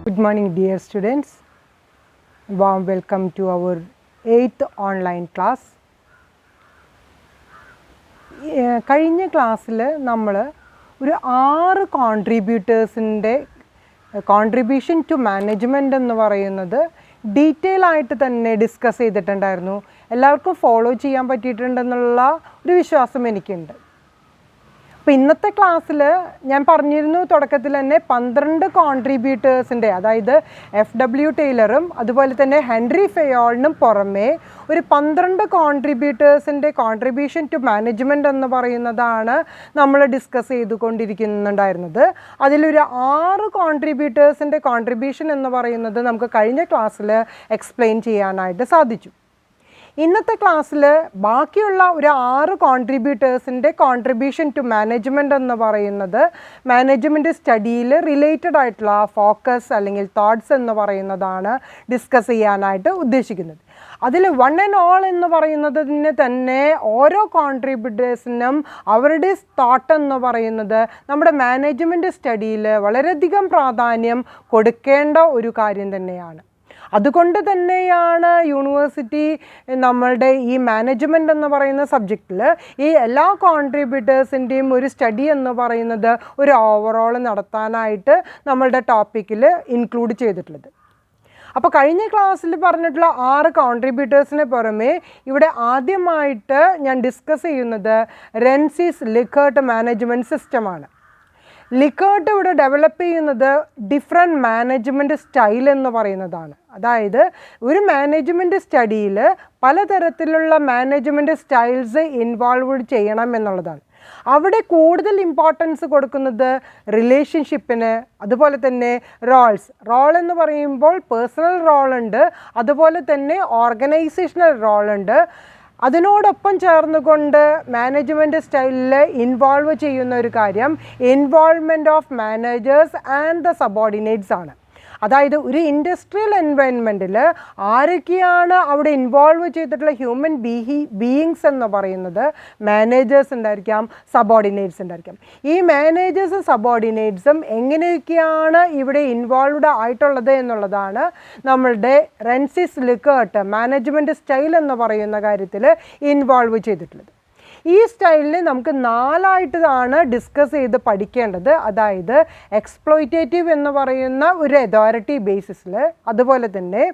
Good morning, dear students. Warm welcome to our 8th online class. കഴിഞ്ഞ ക്ലാസ്സിൽ നമ്മൾ ഒരു 6 കോൺട്രിബ്യൂട്ടേഴ്സിൻ്റെ കോൺട്രിബ്യൂഷൻ ടു മാനേജ്മെൻറ്റ് എന്ന് പറയുന്നത് ഡീറ്റെയിൽ ആയിട്ട് തന്നെ ഡിസ്കസ് ചെയ്തിട്ടുണ്ടായിരുന്നു. എല്ലാവർക്കും ഫോളോ ചെയ്യാൻ പറ്റിയിട്ടുണ്ടെന്നുള്ള ഒരു വിശ്വാസം എനിക്കുണ്ട്. അപ്പോൾ ഇന്നത്തെ ക്ലാസ്സിൽ ഞാൻ പറഞ്ഞിരുന്നു തുടക്കത്തിൽ തന്നെ 12 കോൺട്രിബ്യൂട്ടേഴ്സിൻ്റെ, അതായത് FW ടൈലറും അതുപോലെ തന്നെ ഹെൻറി ഫെയോളിനും പുറമേ ഒരു 12 കോൺട്രിബ്യൂട്ടേഴ്സിൻ്റെ കോൺട്രിബ്യൂഷൻ ടു മാനേജ്മെൻറ്റ് എന്ന് പറയുന്നതാണ് നമ്മൾ ഡിസ്കസ് ചെയ്തുകൊണ്ടിരിക്കുന്നുണ്ടായിരുന്നത്. അതിലൊരു 6 കോൺട്രിബ്യൂട്ടേഴ്സിൻ്റെ കോൺട്രിബ്യൂഷൻ എന്ന് പറയുന്നത് നമുക്ക് കഴിഞ്ഞ ക്ലാസ്സിൽ എക്സ്പ്ലെയിൻ ചെയ്യാനായിട്ട് സാധിച്ചു. ഇന്നത്തെ ക്ലാസ്സിൽ ബാക്കിയുള്ള ഒരു 6 കോൺട്രിബ്യൂട്ടേഴ്സിൻ്റെ കോൺട്രിബ്യൂഷൻ ടു മാനേജ്മെൻറ്റ് എന്ന് പറയുന്നത് മാനേജ്മെൻറ്റ് സ്റ്റഡിയിൽ റിലേറ്റഡ് ആയിട്ടുള്ള ഫോക്കസ് അല്ലെങ്കിൽ തോട്ട്സ് എന്ന് പറയുന്നതാണ് ഡിസ്കസ് ചെയ്യാനായിട്ട് ഉദ്ദേശിക്കുന്നത്. അതിൽ വൺ ആൻഡ് ഓൾ എന്ന് പറയുന്നതിന് തന്നെ ഓരോ കോൺട്രിബ്യൂട്ടേഴ്സിനും അവരുടെ തോട്ട് എന്ന് പറയുന്നത് നമ്മുടെ മാനേജ്മെൻറ്റ് സ്റ്റഡിയിൽ വളരെയധികം പ്രാധാന്യം കൊടുക്കേണ്ട ഒരു കാര്യം തന്നെയാണ്. അതുകൊണ്ട് തന്നെയാണ് യൂണിവേഴ്സിറ്റി നമ്മളുടെ ഈ മാനേജ്മെൻറ്റ് എന്ന് പറയുന്ന സബ്ജക്റ്റിൽ ഈ എല്ലാ കോൺട്രിബ്യൂട്ടേഴ്സിൻ്റെയും ഒരു സ്റ്റഡി എന്ന് പറയുന്നത് ഒരു ഓവറോൾ നടത്താനായിട്ട് നമ്മളുടെ ടോപ്പിക്കിൽ ഇൻക്ലൂഡ് ചെയ്തിട്ടുള്ളത്. അപ്പോൾ കഴിഞ്ഞ ക്ലാസ്സിൽ പറഞ്ഞിട്ടുള്ള 6 കോൺട്രിബ്യൂട്ടേഴ്സിന് പുറമേ ഇവിടെ ആദ്യമായിട്ട് ഞാൻ ഡിസ്കസ് ചെയ്യുന്നത് റെൻസിസ് ലിക്കേർട്ട് മാനേജ്മെൻറ്റ് സിസ്റ്റമാണ്. ലിക്കേർട്ട് ഇവിടെ ഡെവലപ്പ് ചെയ്യുന്നത് ഡിഫറെൻറ്റ് മാനേജ്മെൻറ്റ് സ്റ്റൈൽ എന്ന് പറയുന്നതാണ്. അതായത് ഒരു മാനേജ്മെൻറ്റ് സ്റ്റഡിയിൽ പലതരത്തിലുള്ള മാനേജ്മെൻറ്റ് സ്റ്റൈൽസ് ഇൻവോൾവ് ചെയ്യണം എന്നുള്ളതാണ്. അവിടെ കൂടുതൽ ഇമ്പോർട്ടൻസ് കൊടുക്കുന്നത് റിലേഷൻഷിപ്പിന്, അതുപോലെ തന്നെ റോൾ എന്ന് പറയുമ്പോൾ പേഴ്സണൽ റോളുണ്ട്, അതുപോലെ തന്നെ ഓർഗനൈസേഷണൽ റോളുണ്ട്. അതിനോടൊപ്പം ചേർന്നുകൊണ്ട് മാനേജ്മെൻറ്റ് സ്റ്റൈലിൽ ഇൻവോൾവ് ചെയ്യുന്ന ഒരു കാര്യം involvement of managers and the subordinates ആണ്. അതായത് ഒരു ഇൻഡസ്ട്രിയൽ എൻവയൺമെൻറ്റിൽ ആരൊക്കെയാണ് അവിടെ ഇൻവോൾവ് ചെയ്തിട്ടുള്ള ഹ്യൂമൻ ബീയിങ്സ് എന്ന് പറയുന്നത് മാനേജേഴ്സ് ഉണ്ടായിരിക്കാം, സബോർഡിനേറ്റ്സ് ഉണ്ടായിരിക്കാം. ഈ മാനേജേഴ്സും സബോർഡിനേറ്റ്സും എങ്ങനെയൊക്കെയാണ് ഇവിടെ ഇൻവോൾവ്ഡ് ആയിട്ടുള്ളത് എന്നുള്ളതാണ് നമ്മളുടെ റെൻസിസ് ലിക്കേർട്ട് മാനേജ്മെൻറ്റ് സ്റ്റൈൽ എന്ന് പറയുന്ന കാര്യത്തിൽ ഇൻവോൾവ് ചെയ്തിട്ടുള്ളത്. ഈ സ്റ്റൈലിനെ നമുക്ക് 4 ആയിട്ടാണ് ഡിസ്കസ് ചെയ്ത് പഠിക്കേണ്ടത്. അതായത് എക്സ്പ്ലോയിറ്റേറ്റീവ് എന്ന് പറയുന്ന ഒരു അതോറിറ്റി ബേസിസിൽ, അതുപോലെ തന്നെ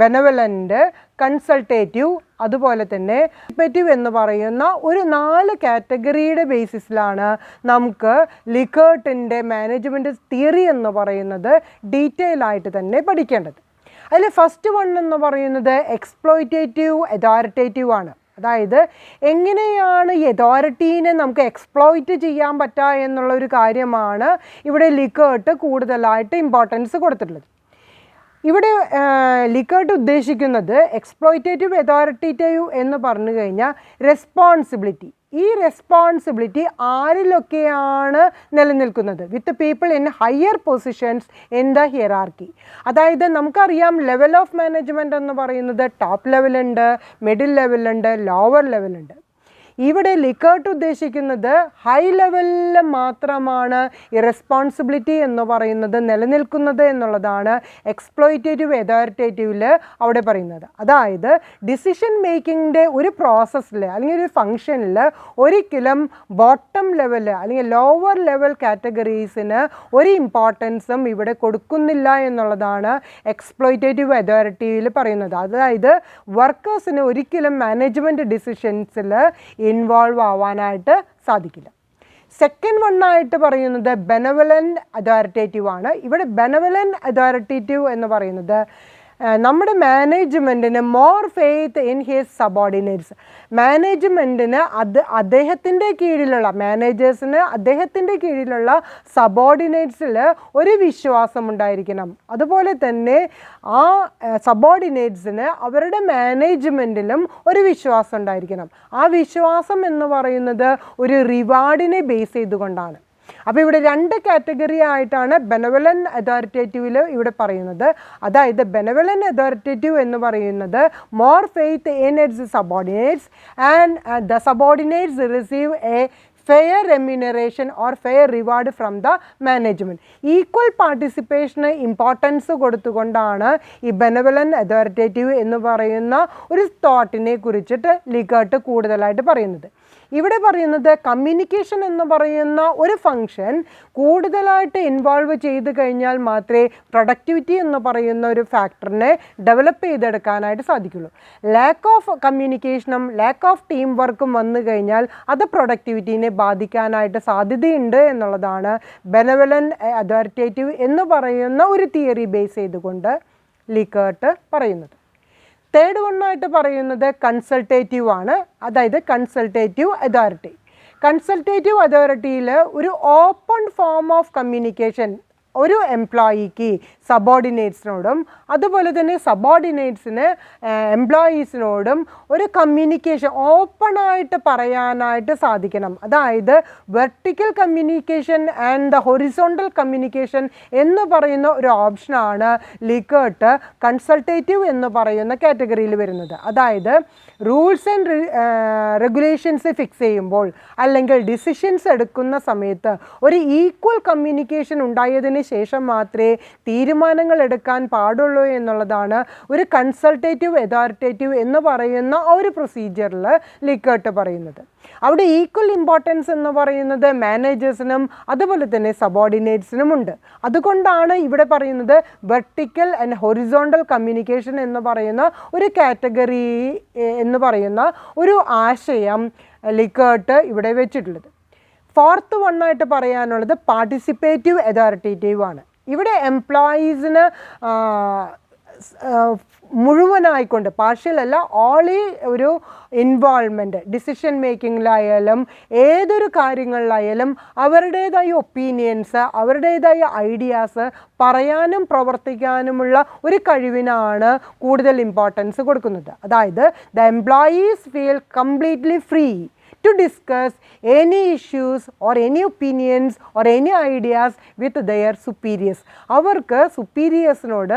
ബെനവലൻ്റ്, കൺസൾട്ടേറ്റീവ്, അതുപോലെ തന്നെ ഇപ്പറ്റീവ് എന്ന് പറയുന്ന ഒരു 4 കാറ്റഗറിയുടെ ബേസിസിലാണ് നമുക്ക് ലിക്കേർട്ടിൻ്റെ മാനേജ്മെൻറ്റ് തിയറി എന്ന് പറയുന്നത് ഡീറ്റെയിൽ ആയിട്ട് തന്നെ പഠിക്കേണ്ടത്. അതിൽ ഫസ്റ്റ് വൺ എന്ന് പറയുന്നത് എക്സ്പ്ലോയിറ്റേറ്റീവ് അതോറിറ്റേറ്റീവ് ആണ്. അതായത് എങ്ങനെയാണ് ഈ അതോറിറ്റീനെ നമുക്ക് എക്സ്പ്ലോയിറ്റ് ചെയ്യാൻ പറ്റുക എന്നുള്ളൊരു കാര്യമാണ് ഇവിടെ ലിക്കേർട്ട് കൂടുതലായിട്ട് ഇമ്പോർട്ടൻസ് കൊടുത്തിട്ടുള്ളത്. ഇവിടെ ലിക്കേർട്ട് ഉദ്ദേശിക്കുന്നത് എക്സ്പ്ലോയിറ്റേറ്റീവ് അതോറിറ്റേറ്റീവ് എന്ന് പറഞ്ഞു കഴിഞ്ഞാൽ റെസ്പോൺസിബിലിറ്റി. ഈ റെസ്പോൺസിബിലിറ്റി ആരിലൊക്കെയാണ് നിലനിൽക്കുന്നത്? With people in higher positions in the hierarchy. അതായത് നമുക്കറിയാം ലെവൽ ഓഫ് മാനേജ്മെൻറ്റ് എന്ന് പറയുന്നത് ടോപ്പ് ലെവലുണ്ട്, മിഡിൽ ലെവലുണ്ട്, ലോവർ ലെവലുണ്ട്. ഇവിടെ ലിക്കേർട്ട് ഉദ്ദേശിക്കുന്നത് ഹൈ ലെവലിൽ മാത്രമാണ് ഈ റെസ്പോൺസിബിലിറ്റി എന്ന് പറയുന്നത് നിലനിൽക്കുന്നത് എന്നുള്ളതാണ് എക്സ്പ്ലോയിറ്റേറ്റീവ് അതോറിറ്റേറ്റീവിൽ അവിടെ പറയുന്നത്. അതായത് ഡിസിഷൻ മേക്കിങ്ങിൻ്റെ ഒരു പ്രോസസ്സിൽ അല്ലെങ്കിൽ ഒരു ഫങ്ഷനിൽ ഒരിക്കലും ബോട്ടം ലെവൽ അല്ലെങ്കിൽ ലോവർ ലെവൽ കാറ്റഗറീസിന് ഒരു ഇമ്പോർട്ടൻസും ഇവിടെ കൊടുക്കുന്നില്ല എന്നുള്ളതാണ് എക്സ്പ്ലോയിറ്റേറ്റീവ് അതോറിറ്റീവിൽ പറയുന്നത്. അതായത് വർക്കേഴ്സിന് ഒരിക്കലും മാനേജ്മെൻറ്റ് ഡിസിഷൻസിൽ ഇൻവോൾവ് ആവാനായിട്ട് സാധിക്കില്ല. സെക്കൻഡ് വണ്ണായിട്ട് പറയുന്നത് ബെനവലൻ്റ് അതോറിറ്റേറ്റീവ് ആണ്. ഇവിടെ ബെനവലൻ്റ് അതോറിറ്റേറ്റീവ് എന്ന് പറയുന്നത് നമ്മുടെ മാനേജ്മെൻറ്റിന് more faith in his subordinates. മാനേജ്മെൻറ്റിന് അദ്ദേഹത്തിൻ്റെ കീഴിലുള്ള മാനേജേഴ്സിന് അദ്ദേഹത്തിൻ്റെ കീഴിലുള്ള സബോർഡിനേറ്റ്സിൽ ഒരു വിശ്വാസം ഉണ്ടായിരിക്കണം. അതുപോലെ തന്നെ ആ സബോർഡിനേറ്റ്സിന് അവരുടെ മാനേജ്മെൻറ്റിലും ഒരു വിശ്വാസം ഉണ്ടായിരിക്കണം. ആ വിശ്വാസം എന്ന് പറയുന്നത് ഒരു റിവാർഡിനെ ബേസ് ചെയ്തുകൊണ്ടാണ്. അപ്പോൾ ഇവിടെ 2 കാറ്റഗറി ആയിട്ടാണ് ബെനവലൻ്റ് അതോറിറ്റേറ്റീവിൽ ഇവിടെ പറയുന്നത്. അതായത് ബെനവലൻ്റ് അതോറിറ്റേറ്റീവ് എന്ന് പറയുന്നത് more faith in its subordinates and the subordinates receive a fair remuneration or fair reward from the management. Equal പാർട്ടിസിപ്പേഷന് ഇമ്പോർട്ടൻസ് കൊടുത്തുകൊണ്ടാണ് ഈ ബെനവലൻറ്റ് അതോറിറ്റേറ്റീവ് എന്ന് പറയുന്ന ഒരു തോട്ടിനെ കുറിച്ചിട്ട് ലിക്കർട്ട് കൂടുതലായിട്ട് പറയുന്നത്. ഇവിടെ പറയുന്നത് കമ്മ്യൂണിക്കേഷൻ എന്ന് പറയുന്ന ഒരു ഫങ്ഷൻ കൂടുതലായിട്ട് ഇൻവോൾവ് ചെയ്ത് കഴിഞ്ഞാൽ മാത്രമേ പ്രൊഡക്ടിവിറ്റി എന്ന് പറയുന്ന ഒരു ഫാക്ടറിനെ ഡെവലപ്പ് ചെയ്തെടുക്കാനായിട്ട് സാധിക്കുള്ളൂ. ലാക്ക് ഓഫ് കമ്മ്യൂണിക്കേഷനും ലാക്ക് ഓഫ് ടീം വർക്കും വന്നു കഴിഞ്ഞാൽ അത് പ്രൊഡക്ടിവിറ്റീനെ ബാധിക്കാനായിട്ട് സാധ്യതയുണ്ട് എന്നുള്ളതാണ് ബെനവലൻറ്റ് അതോറിറ്റേറ്റീവ് എന്ന് പറയുന്ന ഒരു തിയറി ബേസ് ചെയ്തുകൊണ്ട് ലിക്കർട്ട് പറയുന്നത്. തേർഡ് വണ്ണായിട്ട് പറയുന്നത് കൺസൾട്ടേറ്റീവ് ആണ്. അതായത് കൺസൾട്ടേറ്റീവ് അതോറിറ്റി. കൺസൾട്ടേറ്റീവ് അതോറിറ്റിയിൽ ഒരു ഓപ്പൺ ഫോം ഓഫ് കമ്മ്യൂണിക്കേഷൻ ഒരു എംപ്ലോയിക്ക് സബോർഡിനേറ്റ്സിനോടും അതുപോലെ തന്നെ സബോർഡിനേറ്റ്സിന് എംപ്ലോയീസിനോടും ഒരു കമ്മ്യൂണിക്കേഷൻ ഓപ്പണായിട്ട് പറയാനായിട്ട് സാധിക്കണം. അതായത് vertical communication and the horizontal communication എന്ന് പറയുന്ന ഒരു ഓപ്ഷനാണ് ലിക്കർട്ട് കൺസൾട്ടേറ്റീവ് എന്ന് പറയുന്ന കാറ്റഗറിയിൽ വരുന്നത്. അതായത് റൂൾസ് ആൻഡ് റെഗുലേഷൻസ് ഫിക്സ് ചെയ്യുമ്പോൾ അല്ലെങ്കിൽ ഡിസിഷൻസ് എടുക്കുന്ന സമയത്ത് ഒരു ഈക്വൽ കമ്മ്യൂണിക്കേഷൻ ഉണ്ടായതിന് ശേഷം മാത്രമേ തീരുമാനങ്ങൾ എടുക്കാൻ പാടുള്ളൂ എന്നുള്ളതാണ് ഒരു കൺസൾട്ടേറ്റീവ് അതോറിറ്റേറ്റീവ് എന്ന് പറയുന്ന ഒരു പ്രൊസീജിയറിൽ ലിക്കർട്ട് പറയുന്നത്. അവിടെ ഈക്വൽ ഇമ്പോർട്ടൻസ് എന്ന് പറയുന്നത് മാനേജേഴ്സിനും അതുപോലെ തന്നെ സബോർഡിനേറ്റ്സിനും ഉണ്ട്. അതുകൊണ്ടാണ് ഇവിടെ പറയുന്നത് വെർട്ടിക്കൽ ആൻഡ് ഹൊറിസോണ്ടൽ കമ്മ്യൂണിക്കേഷൻ എന്ന് പറയുന്ന ഒരു കാറ്റഗറി എന്ന് പറയുന്ന ഒരു ആശയം ലിക്കർട്ട് ഇവിടെ വെച്ചിട്ടുള്ളത്. ഫോർത്ത് വണ്ണായിട്ട് പറയാനുള്ളത് പാർട്ടിസിപ്പേറ്റീവ് അതോറിറ്റേറ്റീവ് ആണ്. ഇവിടെ എംപ്ലോയീസിന് മുഴുവനായിക്കൊണ്ട് പാർഷ്യൽ അല്ല ഓളി ഒരു ഇൻവോൾവ്മെൻറ്റ് ഡിസിഷൻ മേക്കിങ്ങിലായാലും ഏതൊരു കാര്യങ്ങളിലായാലും അവരുടേതായ ഒപ്പീനിയൻസ് അവരുടേതായ ഐഡിയാസ് പറയാനും പ്രവർത്തിക്കാനുമുള്ള ഒരു കഴിവിനാണ് കൂടുതൽ ഇമ്പോർട്ടൻസ് കൊടുക്കുന്നത്. അതായത് the employees feel completely free to discuss any issues or any opinions or any ideas with their superiors. അവർക്ക് superiors-നോട്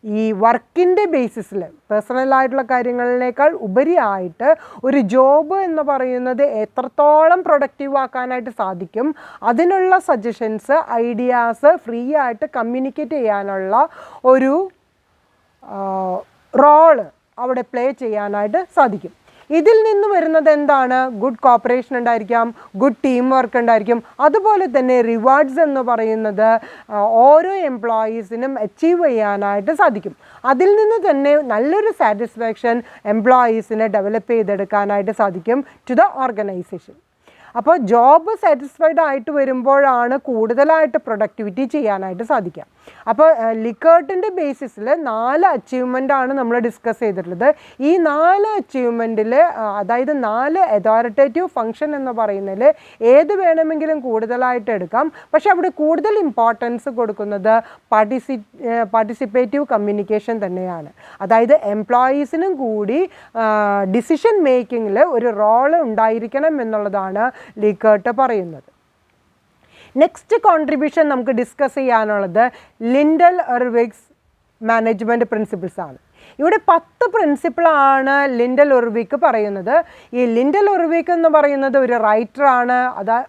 ഈ വർക്കിൻ്റെ ബേസിസിൽ പേഴ്സണലായിട്ടുള്ള കാര്യങ്ങളിനേക്കാൾ ഉപരിയായിട്ട് ഒരു ജോബ് എന്ന് പറയുന്നത് എത്രത്തോളം പ്രൊഡക്റ്റീവ് ആക്കാനായിട്ട് സാധിക്കും അതിനുള്ള സജഷൻസ് ഐഡിയാസ് ഫ്രീ ആയിട്ട് കമ്മ്യൂണിക്കേറ്റ് ചെയ്യാനുള്ള ഒരു റോള് അവിടെ പ്ലേ ചെയ്യാനായിട്ട് സാധിക്കും. ഇതിൽ നിന്ന് വരുന്നത് എന്താണ്? ഗുഡ് കോപ്പറേഷൻ ഉണ്ടായിരിക്കാം, ഗുഡ് ടീം വർക്ക് ഉണ്ടായിരിക്കും. അതുപോലെ തന്നെ റിവാർഡ്സ് എന്ന് പറയുന്നത് ഓരോ എംപ്ലോയീസിനും അച്ചീവ് ചെയ്യാനായിട്ട് സാധിക്കും. അതിൽ നിന്ന് തന്നെ നല്ലൊരു സാറ്റിസ്ഫാക്ഷൻ എംപ്ലോയീസിനെ ഡെവലപ്പ് ചെയ്തെടുക്കാനായിട്ട് സാധിക്കും ടു ദ ഓർഗനൈസേഷൻ. അപ്പോൾ ജോബ് സാറ്റിസ്ഫൈഡ് ആയിട്ട് വരുമ്പോഴാണ് കൂടുതലായിട്ട് പ്രൊഡക്ടിവിറ്റി ചെയ്യാനായിട്ട് സാധിക്കുക. അപ്പോൾ ലിക്കർട്ടിൻ്റെ ബേസിസിൽ 4 അച്ചീവ്മെൻ്റാണ് നമ്മൾ ഡിസ്കസ് ചെയ്തിട്ടുള്ളത്. ഈ 4 അച്ചീവ്മെൻറ്റിൽ അതായത് 4 അതോറിറ്റേറ്റീവ് ഫങ്ഷൻ എന്ന് പറയുന്നതിൽ ഏത് വേണമെങ്കിലും കൂടുതലായിട്ട് എടുക്കാം. പക്ഷെ അവിടെ കൂടുതൽ ഇമ്പോർട്ടൻസ് കൊടുക്കുന്നത് പാർട്ടിസിപ്പേറ്റീവ് കമ്മ്യൂണിക്കേഷൻ തന്നെയാണ്. അതായത് എംപ്ലോയീസിനും കൂടി ഡിസിഷൻ മേക്കിങ്ങിൽ ഒരു റോള് ഉണ്ടായിരിക്കണം എന്നുള്ളതാണ് ലിക്കർട്ട് പറയുന്നത്. നെക്സ്റ്റ് കോൺട്രിബ്യൂഷൻ നമുക്ക് ഡിസ്കസ് ചെയ്യാനുള്ളത് ലിൻഡൽ ഇർവിഗ്സ് മാനേജ്മെൻറ്റ് പ്രിൻസിപ്പിൾസ് ആണ്. ഇവിടെ 10 പ്രിൻസിപ്പിളാണ് ലിൻഡൽ ഇർവിഗ് പറയുന്നത്. ഈ ലിൻഡൽ ഇർവിഗ് എന്ന് പറയുന്നത് ഒരു റൈറ്ററാണ്.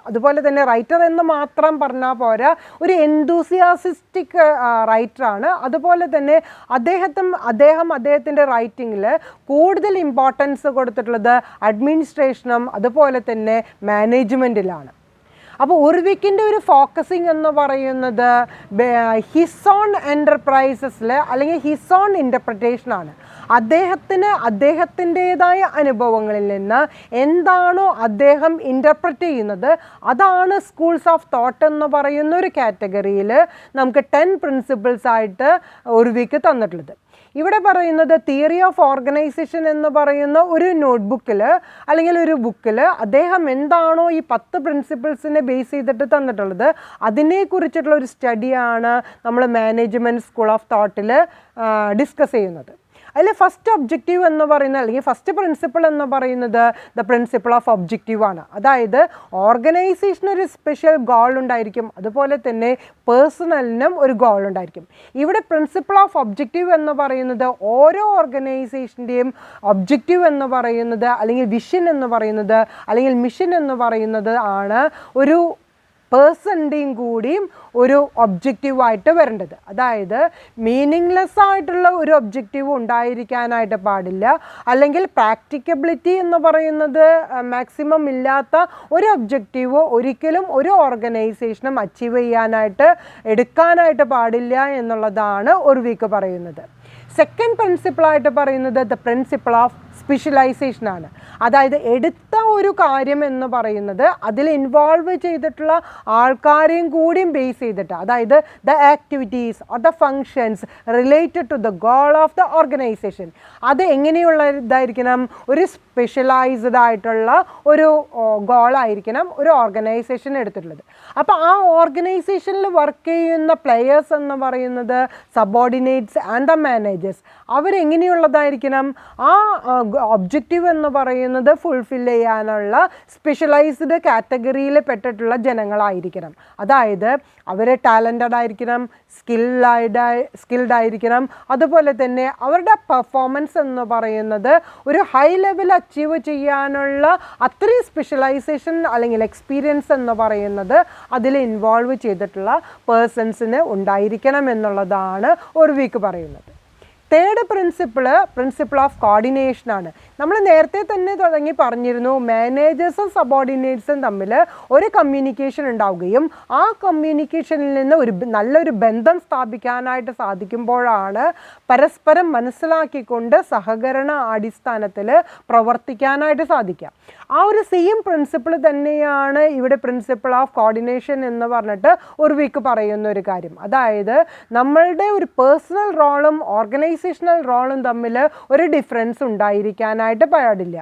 അതുപോലെ തന്നെ റൈറ്റർ എന്ന് മാത്രം പറഞ്ഞാൽ പോരാ, ഒരു എന്തൂസിയാസിസ്റ്റിക് റൈറ്ററാണ്. അതുപോലെ തന്നെ അദ്ദേഹത്തിൻ്റെ റൈറ്റിങ്ങിൽ കൂടുതൽ ഇമ്പോർട്ടൻസ് കൊടുത്തിട്ടുള്ളത് അഡ്മിനിസ്ട്രേഷനും അതുപോലെ തന്നെ മാനേജ്മെൻറ്റിലാണ്. അപ്പോൾ ഇർവിഗിൻ്റെ ഒരു ഫോക്കസിങ് എന്ന് പറയുന്നത് ഹിസ് ഓൺ എൻ്റർപ്രൈസസിൽ അല്ലെങ്കിൽ ഹിസ് ഓൺ ഇൻ്റർപ്രിറ്റേഷനാണ്. അദ്ദേഹത്തിൻ്റേതായ അനുഭവങ്ങളിൽ നിന്ന് എന്താണോ അദ്ദേഹം ഇൻ്റർപ്രറ്റ് ചെയ്യുന്നത് അതാണ് സ്കൂൾസ് ഓഫ് തോട്ട് എന്ന് പറയുന്ന ഒരു കാറ്റഗറിയിൽ നമുക്ക് 10 പ്രിൻസിപ്പിൾസ് ആയിട്ട് ഇർവിഗ് തന്നിട്ടുള്ളത്. ഇവിടെ പറയുന്നത് തിയറി ഓഫ് ഓർഗനൈസേഷൻ എന്ന് പറയുന്ന ഒരു നോട്ട്ബുക്കിൽ അല്ലെങ്കിൽ ഒരു ബുക്കിൽ അദ്ദേഹം എന്താണോ ഈ 10 പ്രിൻസിപ്പിൾസിനെ ബേസ് ചെയ്തിട്ട് തന്നിട്ടുള്ളത് അതിനെക്കുറിച്ചിട്ടുള്ള ഒരു സ്റ്റഡിയാണ് നമ്മൾ മാനേജ്മെൻറ്റ് സ്കൂൾ ഓഫ് തോട്ടിൽ ഡിസ്കസ് ചെയ്യുന്നത്. അതിൽ ഫസ്റ്റ് ഒബ്ജക്റ്റീവ് എന്ന് പറയുന്നത് അല്ലെങ്കിൽ ഫസ്റ്റ് പ്രിൻസിപ്പിൾ എന്ന് പറയുന്നത് ദ പ്രിൻസിപ്പിൾ ഓഫ് ഒബ്ജക്റ്റീവ് ആണ്. അതായത് ഓർഗനൈസേഷന് ഒരു സ്പെഷ്യൽ ഗോൾ ഉണ്ടായിരിക്കും, അതുപോലെ തന്നെ പേഴ്സണലിനും ഒരു ഗോൾ ഉണ്ടായിരിക്കും. ഇവിടെ പ്രിൻസിപ്പിൾ ഓഫ് ഒബ്ജക്റ്റീവ് എന്ന് പറയുന്നത് ഓരോ ഓർഗനൈസേഷൻ്റെയും ഒബ്ജക്റ്റീവ് എന്ന് പറയുന്നത് അല്ലെങ്കിൽ വിഷൻ എന്ന് പറയുന്നത് അല്ലെങ്കിൽ മിഷൻ എന്ന് പറയുന്നത് ആണ് ഒരു പേഴ്സണിൻ്റെയും കൂടിയും ഒരു ഒബ്ജക്റ്റീവായിട്ട് വരേണ്ടത്. അതായത് മീനിങ്ലെസ് ആയിട്ടുള്ള ഒരു ഒബ്ജക്റ്റീവ് ഉണ്ടായിരിക്കാനായിട്ട് പാടില്ല, അല്ലെങ്കിൽ പ്രാക്ടിക്കബിലിറ്റി എന്ന് പറയുന്നത് മാക്സിമം ഇല്ലാത്ത ഒരു ഒബ്ജക്റ്റീവ് ഒരിക്കലും ഒരു ഓർഗനൈസേഷനും അച്ചീവ് ചെയ്യാനായിട്ട് എടുക്കാനായിട്ട് പാടില്ല എന്നുള്ളതാണ് ഒർവിക്ക് പറയുന്നത്. സെക്കൻഡ് പ്രിൻസിപ്പിളായിട്ട് പറയുന്നത് ദ പ്രിൻസിപ്പിൾ ഓഫ് സ്പെഷ്യലൈസേഷൻ ആണ്. അതായത് എടുത്ത ഒരു കാര്യം എന്ന് പറയുന്നത് അതിൽ ഇൻവോൾവ് ചെയ്തിട്ടുള്ള ആൾക്കാരെയും കൂടിയും ബേസ് ചെയ്തിട്ട്, അതായത് the activities or the functions related to the goal of the organization, അത് എങ്ങനെയുള്ള ഇതായിരിക്കണം, ഒരു സ്പെഷ്യലൈസ്ഡ് ആയിട്ടുള്ള ഒരു ഗോളായിരിക്കണം ഒരു ഓർഗനൈസേഷൻ എടുത്തിട്ടുള്ളത്. അപ്പോൾ ആ ഓർഗനൈസേഷനിൽ വർക്ക് ചെയ്യുന്ന പ്ലെയേഴ്സ് എന്ന് പറയുന്നത് സബോർഡിനേറ്റ്സ് ആൻഡ് ദ മാനേജേഴ്സ്, അവരെങ്ങനെയുള്ളതായിരിക്കണം, ആ ഒബ്ജക്റ്റീവ് എന്ന് പറയുന്നത് ഫുൾഫിൽ ചെയ്യാനുള്ള സ്പെഷ്യലൈസ്ഡ് കാറ്റഗറിയിൽ പെട്ടിട്ടുള്ള ജനങ്ങളായിരിക്കണം. അതായത് അവർ ടാലൻറ്റഡ് ആയിരിക്കണം, സ്കിൽഡ് ആയിരിക്കണം, അതുപോലെ തന്നെ അവരുടെ പെർഫോമൻസ് എന്ന് പറയുന്നത് ഒരു ഹൈ ലെവൽ അച്ചീവ് ചെയ്യാനുള്ള അത്രയും സ്പെഷ്യലൈസേഷൻ അല്ലെങ്കിൽ എക്സ്പീരിയൻസ് എന്ന് പറയുന്നത് അതിൽ ഇൻവോൾവ് ചെയ്തിട്ടുള്ള പേഴ്സൺസിന് ഉണ്ടായിരിക്കണം എന്നുള്ളതാണ് ഒർവിക്ക് പറയുന്നത്. തേർഡ് പ്രിൻസിപ്പിൾ ഓഫ് കോർഡിനേഷൻ ആണ്. നമ്മൾ നേരത്തെ തന്നെ തുടങ്ങി പറഞ്ഞിരുന്നു, മാനേജേഴ്സും സബോർഡിനേറ്റ്സും തമ്മിൽ ഒരു കമ്മ്യൂണിക്കേഷൻ ഉണ്ടാവുകയും ആ കമ്മ്യൂണിക്കേഷനിൽ നിന്ന് നല്ലൊരു ബന്ധം സ്ഥാപിക്കാനായിട്ട് സാധിക്കുമ്പോഴാണ് പരസ്പരം മനസ്സിലാക്കിക്കൊണ്ട് സഹകരണ അടിസ്ഥാനത്തിൽ പ്രവർത്തിക്കാനായിട്ട് സാധിക്കുക. ആ ഒരു സെയിം പ്രിൻസിപ്പിൾ തന്നെയാണ് ഇവിടെ പ്രിൻസിപ്പിൾ ഓഫ് കോർഡിനേഷൻ എന്ന് പറഞ്ഞിട്ട് ഒർവിക്ക് പറയുന്ന ഒരു കാര്യം. അതായത് നമ്മളുടെ ഒരു പേഴ്സണൽ റോളും ഓർഗനൈസേഷണൽ റോളും തമ്മിൽ ഒരു ഡിഫറൻസ് ഉണ്ടായിരിക്കാനായിട്ട് പാടില്ല.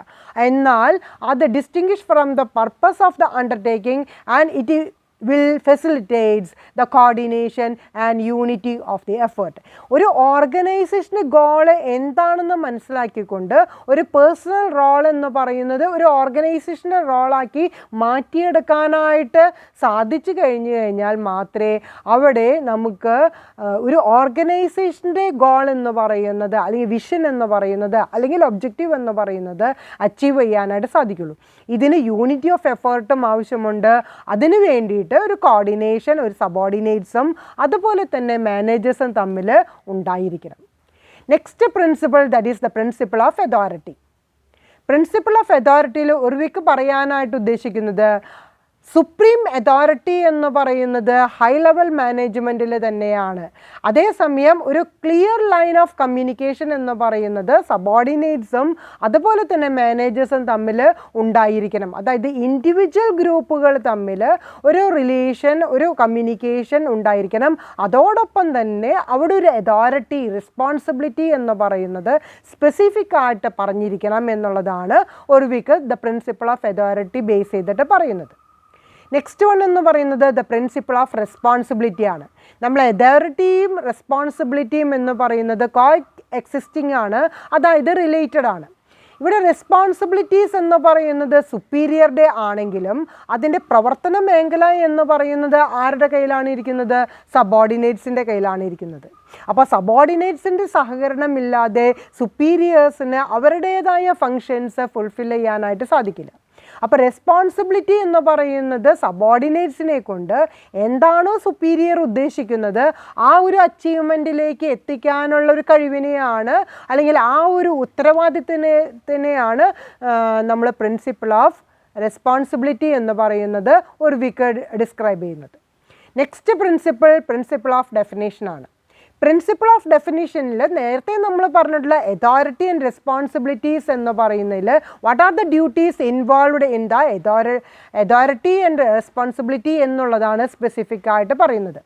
എന്നാൽ അത് distinguish from the purpose of the undertaking and it will facilitates the coordination and unity of the effort. ഒരു ഓർഗനൈസേഷന് ഗോള് എന്താണെന്ന് മനസ്സിലാക്കിക്കൊണ്ട് ഒരു പേഴ്സണൽ റോൾ എന്ന് പറയുന്നത് ഒരു ഓർഗനൈസേഷൻ്റെ റോളാക്കി മാറ്റിയെടുക്കാനായിട്ട് സാധിച്ചു കഴിഞ്ഞാൽ മാത്രമേ അവിടെ നമുക്ക് ഒരു ഓർഗനൈസേഷൻ്റെ ഗോൾ എന്ന് പറയുന്നത് അല്ലെങ്കിൽ വിഷൻ എന്ന് പറയുന്നത് അല്ലെങ്കിൽ ഒബ്ജക്റ്റീവ് എന്ന് പറയുന്നത് അച്ചീവ് ചെയ്യാനായിട്ട് സാധിക്കുള്ളൂ. ഇതിന് യൂണിറ്റി ഓഫ് എഫേർട്ടും ആവശ്യമുണ്ട്. അതിനു വേണ്ടിയിട്ട് ഒരു കോർഡിനേഷൻ, ഒരു സബോർഡിനേറ്റ്സും അതുപോലെ തന്നെ മാനേജേഴ്സും തമ്മിൽ ഉണ്ടായിരിക്കണം. Next principle, that is the principle of authority. Principle of അതോറിറ്റിയിൽ ഒർവിക്ക് പറയാനായിട്ട് ഉദ്ദേശിക്കുന്നത് സുപ്രീം അതോറിറ്റി എന്ന് പറയുന്നത് ഹൈ ലെവൽ മാനേജ്മെൻറ്റിൽ തന്നെയാണ്. അതേസമയം ഒരു ക്ലിയർ ലൈൻ ഓഫ് കമ്മ്യൂണിക്കേഷൻ എന്ന് പറയുന്നത് സബോർഡിനേറ്റ്സും അതുപോലെ തന്നെ മാനേജേഴ്സും തമ്മിൽ ഉണ്ടായിരിക്കണം. അതായത് ഇൻഡിവിജ്വൽ ഗ്രൂപ്പുകൾ തമ്മിൽ ഒരു റിലേഷൻ, ഒരു കമ്മ്യൂണിക്കേഷൻ ഉണ്ടായിരിക്കണം. അതോടൊപ്പം തന്നെ അവിടെ ഒരു അതോറിറ്റി, റെസ്പോൺസിബിലിറ്റി എന്ന് പറയുന്നത് സ്പെസിഫിക് ആയിട്ട് പറഞ്ഞിരിക്കണം എന്നുള്ളതാണ് Urwick the principle of authority base ചെയ്തിട്ട് പറയുന്നത്. നെക്സ്റ്റ് വൺ എന്ന് പറയുന്നത് ദ പ്രിൻസിപ്പിൾ ഓഫ് റെസ്പോൺസിബിലിറ്റി ആണ്. നമ്മൾ അതോറിറ്റിയും റെസ്പോൺസിബിലിറ്റിയും എന്ന് പറയുന്നത് കോ എക്സിസ്റ്റിംഗ് ആണ്, അതായത് റിലേറ്റഡ് ആണ്. ഇവിടെ റെസ്പോൺസിബിലിറ്റീസ് എന്ന് പറയുന്നത് സുപ്പീരിയറുടെ ആണെങ്കിലും അതിൻ്റെ പ്രവർത്തന മേഖല എന്ന് പറയുന്നത് ആരുടെ കയ്യിലാണ് ഇരിക്കുന്നത്? സബോർഡിനേറ്റ്സിൻ്റെ കയ്യിലാണ് ഇരിക്കുന്നത്. അപ്പോൾ സബോർഡിനേറ്റ്സിൻ്റെ സഹകരണം ഇല്ലാതെ സുപ്പീരിയേഴ്സിന് അവരുടേതായ ഫങ്ഷൻസ് ഫുൾഫിൽ ചെയ്യാനായിട്ട് സാധിക്കില്ല. അപ്പോൾ റെസ്പോൺസിബിലിറ്റി എന്ന് പറയുന്നത് സബോർഡിനേറ്റ്സിനെ കൊണ്ട് എന്താണോ സുപ്പീരിയർ ഉദ്ദേശിക്കുന്നത് ആ ഒരു അച്ചീവ്മെൻറ്റിലേക്ക് എത്തിക്കാനുള്ള ഒരു കഴിവിനെയാണ് അല്ലെങ്കിൽ ആ ഒരു ഉത്തരവാദിത്തത്തിനെയാണ് നമ്മൾ പ്രിൻസിപ്പിൾ ഓഫ് റെസ്പോൺസിബിലിറ്റി എന്ന് പറയുന്നത് ഒർവിക്ക് ഡിസ്ക്രൈബ് ചെയ്യുന്നത്. നെക്സ്റ്റ് പ്രിൻസിപ്പിൾ ഓഫ് ഡെഫിനേഷൻ ആണ്. പ്രിൻസിപ്പിൾ ഓഫ് ഡെഫിനിഷനിൽ നേരത്തെ നമ്മൾ പറഞ്ഞിട്ടുള്ള അതോറിറ്റി ആൻഡ് റെസ്പോൺസിബിലിറ്റീസ് എന്ന് പറയുന്നതിൽ what are the duties involved in the authority and responsibility എന്നുള്ളതാണ് സ്പെസിഫിക് ആയിട്ട് പറയുന്നത്.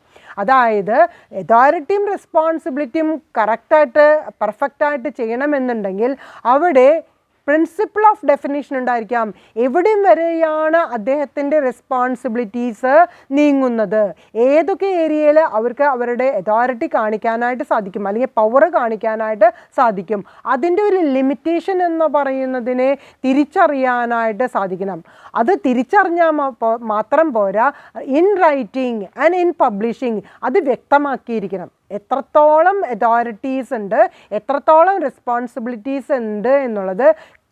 അതായത് അതോറിറ്റിയും റെസ്പോൺസിബിലിറ്റിയും കറക്റ്റായിട്ട് പെർഫെക്റ്റായിട്ട് ചെയ്യണമെന്നുണ്ടെങ്കിൽ അവിടെ പ്രിൻസിപ്പിൾ ഓഫ് ഡെഫിനിഷൻ ഉണ്ടായിരിക്കാം. എവിടെയും വരെയാണ് അദ്ദേഹത്തിൻ്റെ റെസ്പോൺസിബിലിറ്റീസ് നീങ്ങുന്നത്, ഏതൊക്കെ ഏരിയയിൽ അവർക്ക് അവരുടെ അതോറിറ്റി കാണിക്കാനായിട്ട് സാധിക്കും, അല്ലെങ്കിൽ പവർ കാണിക്കാനായിട്ട് സാധിക്കും. അതിൻ്റെ ഒരു ലിമിറ്റേഷൻ എന്ന് പറയുന്നതിനെ തിരിച്ചറിയാനായിട്ട് സാധിക്കണം. അത് തിരിച്ചറിഞ്ഞാൽ മാത്രം പോരാ, in writing and in publishing അത് വ്യക്തമാക്കിയിരിക്കണം. എത്രത്തോളം അതോറിറ്റീസ് ഉണ്ട്, എത്രത്തോളം റെസ്പോൺസിബിലിറ്റീസ് ഉണ്ട് എന്നുള്ളത്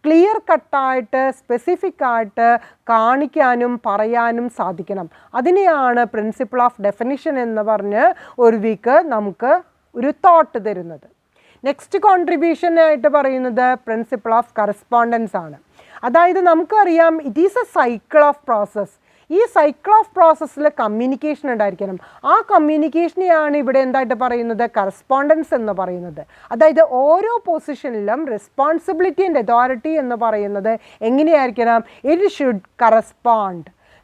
ക്ലിയർ കട്ടായിട്ട് സ്പെസിഫിക് ആയിട്ട് കാണിക്കാനും പറയാനും സാധിക്കണം. അതിനെയാണ് പ്രിൻസിപ്പിൾ ഓഫ് ഡെഫിനിഷൻ എന്ന് പറഞ്ഞ് ഒരു വീക്ക് നമുക്ക് ഒരു തോട്ട് തരുന്നത്. നെക്സ്റ്റ് കോൺട്രിബ്യൂഷനായിട്ട് പറയുന്നത് പ്രിൻസിപ്പിൾ ഓഫ് കറസ്പോണ്ടൻസ് ആണ്. അതായത് നമുക്കറിയാം it is A cycle of process. ഈ സൈക്കിൾ ഓഫ് പ്രോസസ്സിൽ കമ്മ്യൂണിക്കേഷൻ ഉണ്ടായിരിക്കണം. ആ കമ്മ്യൂണിക്കേഷനെയാണ് ഇവിടെ എന്തായിട്ട് പറയുന്നത്, കറസ്പോണ്ടൻസ് എന്ന് പറയുന്നത്. അതായത് ഓരോ പൊസിഷനിലും റെസ്പോൺസിബിലിറ്റി ആൻഡ് അതോറിറ്റി എന്ന് പറയുന്നത് എങ്ങനെയായിരിക്കണം, ഇറ്റ് ഷുഡ്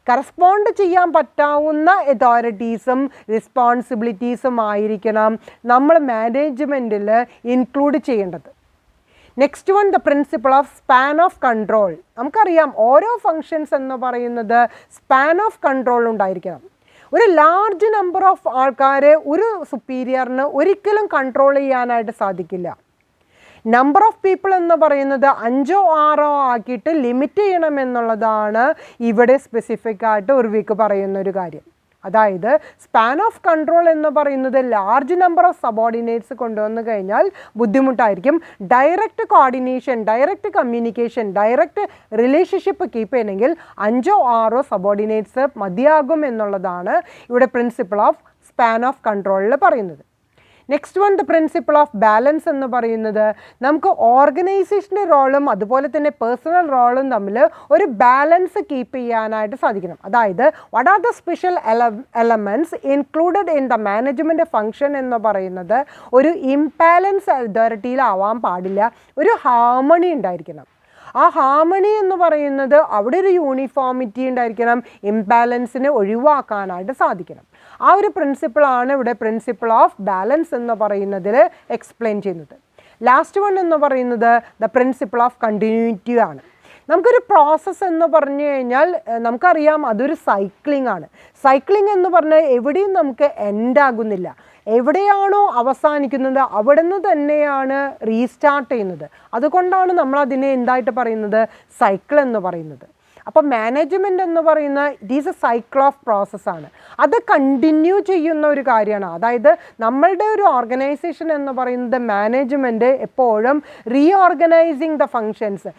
കറസ്പോണ്ട് ചെയ്യാൻ പറ്റാവുന്ന അതോറിറ്റീസും റെസ്പോൺസിബിലിറ്റീസും ആയിരിക്കണം നമ്മൾ മാനേജ്മെൻറ്റിൽ ഇൻക്ലൂഡ് ചെയ്യേണ്ടത്. Next one, the principle of span of control. നമുക്കറിയാം ഓരോ ഫങ്ഷൻസ് എന്ന് പറയുന്നത് സ്പാൻ ഓഫ് കൺട്രോൾ ഉണ്ടായിരിക്കണം. ഒരു ലാർജ് നമ്പർ ഓഫ് ആൾക്കാരെ ഒരു സുപ്പീരിയറിന് ഒരിക്കലും കൺട്രോൾ ചെയ്യാനായിട്ട് സാധിക്കില്ല. നമ്പർ ഓഫ് പീപ്പിൾ എന്ന് പറയുന്നത് 5 or 6 ആക്കിയിട്ട് ലിമിറ്റ് ചെയ്യണമെന്നുള്ളതാണ് ഇവിടെ സ്പെസിഫിക് ആയിട്ട് ഒരു വീക്ക് പറയുന്ന ഒരു കാര്യം. അതായത് സ്പാൻ ഓഫ് കൺട്രോൾ എന്ന് പറയുന്നത് ലാർജ് നമ്പർ ഓഫ് സബോർഡിനേറ്റ്സ് കൊണ്ടുവന്നു കഴിഞ്ഞാൽ ബുദ്ധിമുട്ടായിരിക്കും. Direct coordination, direct communication, direct relationship keep ചെയ്യണമെങ്കിൽ 5 or 6 സബോർഡിനേറ്റ്സ് മതിയാകും എന്നുള്ളതാണ് ഇവിടെ പ്രിൻസിപ്പിൾ ഓഫ് സ്പാൻ ഓഫ് കൺട്രോളിൽ പറയുന്നത്. Next one, the principle of balance എന്ന് പറയുന്നത് നമുക്ക് ഓർഗനൈസേഷൻ്റെ റോളും അതുപോലെ തന്നെ പേഴ്സണൽ റോളും തമ്മിൽ ഒരു ബാലൻസ് കീപ്പ് ചെയ്യാനായിട്ട് സാധിക്കണം. അതായത് what are the special elements included in the management function എന്ന് പറയുന്നത് ഒരു ഇംബാലൻസ് അതോറിറ്റിയിലാവാൻ പാടില്ല, ഒരു ഹാർമണി ഉണ്ടായിരിക്കണം. ആ ഹാർമണി എന്ന് പറയുന്നത് അവിടെ ഒരു യൂണിഫോമിറ്റി ഉണ്ടായിരിക്കണം, ഇംബാലൻസിനെ ഒഴിവാക്കാനായിട്ട് സാധിക്കണം. ആ ഒരു പ്രിൻസിപ്പിളാണ് ഇവിടെ പ്രിൻസിപ്പിൾ ഓഫ് ബാലൻസ് എന്ന് പറയുന്നതിൽ എക്സ്പ്ലെയിൻ ചെയ്യുന്നത്. ലാസ്റ്റ് വൺ എന്ന് പറയുന്നത് ദ പ്രിൻസിപ്പിൾ ഓഫ് കണ്ടിന്യൂറ്റി ആണ്. നമുക്കൊരു പ്രോസസ്സ് എന്ന് പറഞ്ഞു കഴിഞ്ഞാൽ നമുക്കറിയാം അതൊരു സൈക്ലിംഗ് ആണ്. സൈക്ലിംഗ് എന്ന് പറഞ്ഞാൽ എവിടെയും നമുക്ക് എൻഡ് ആകുന്നില്ല. എവിടെയാണോ അവസാനിക്കുന്നത് അവിടെ നിന്ന് തന്നെയാണ് റീസ്റ്റാർട്ട് ചെയ്യുന്നത്. അതുകൊണ്ടാണ് നമ്മൾ അതിനെ എന്തായിട്ട് പറയുന്നത്, സൈക്കിൾ എന്ന് പറയുന്നത്. അപ്പോൾ മാനേജ്മെൻറ്റ് എന്ന് പറയുന്ന it is A cycle of പ്രോസസ്സാണ്. അത് കണ്ടിന്യൂ ചെയ്യുന്ന ഒരു കാര്യമാണ്. അതായത് നമ്മളുടെ ഒരു ഓർഗനൈസേഷൻ എന്ന് പറയുന്നത് മാനേജ്മെൻറ്റ് എപ്പോഴും റീഓർഗനൈസിങ് ദ ഫങ്ഷൻസ്,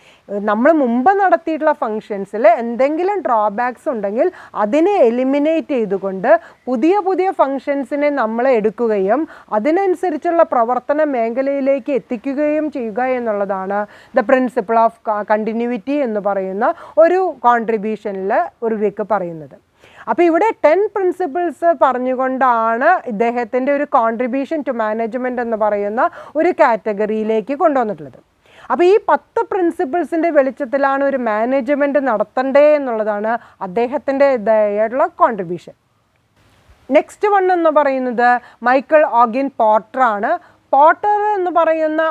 നമ്മൾ മുമ്പ് നടത്തിയിട്ടുള്ള ഫങ്ഷൻസിൽ എന്തെങ്കിലും ഡ്രോബാക്സ് ഉണ്ടെങ്കിൽ അതിനെ എലിമിനേറ്റ് ചെയ്തുകൊണ്ട് പുതിയ പുതിയ ഫങ്ഷൻസിനെ നമ്മൾ എടുക്കുകയും അതിനനുസരിച്ചുള്ള പ്രവർത്തന മേഖലയിലേക്ക് എത്തിക്കുകയും ചെയ്യുക എന്നുള്ളതാണ് ദ പ്രിൻസിപ്പിൾ ഓഫ് കണ്ടിന്യൂറ്റി എന്ന് പറയുന്ന ഒരു കോൺട്രിബ്യൂഷനിൽ ഒരു വീക്ക് പറയുന്നത്. അപ്പോൾ ഇവിടെ 10 പ്രിൻസിപ്പിൾസ് പറഞ്ഞുകൊണ്ടാണ് ഇദ്ദേഹത്തിൻ്റെ ഒരു കോൺട്രിബ്യൂഷൻ ടു മാനേജ്മെൻറ്റ് എന്ന് പറയുന്ന ഒരു കാറ്റഗറിയിലേക്ക് കൊണ്ടുവന്നിട്ടുള്ളത്. അപ്പോൾ ഈ 10 പ്രിൻസിപ്പിൾസിൻ്റെ വെളിച്ചത്തിലാണ് ഒരു മാനേജ്മെൻറ്റ് നടത്തണ്ടേ എന്നുള്ളതാണ് അദ്ദേഹത്തിൻ്റെ ഇതായിട്ടുള്ള കോൺട്രിബ്യൂഷൻ. നെക്സ്റ്റ് വൺ എന്ന് പറയുന്നത് മൈക്കിൾ ഓഗിൻ പോർട്ടറാണ്. പോർട്ടർ എന്ന് പറയുന്ന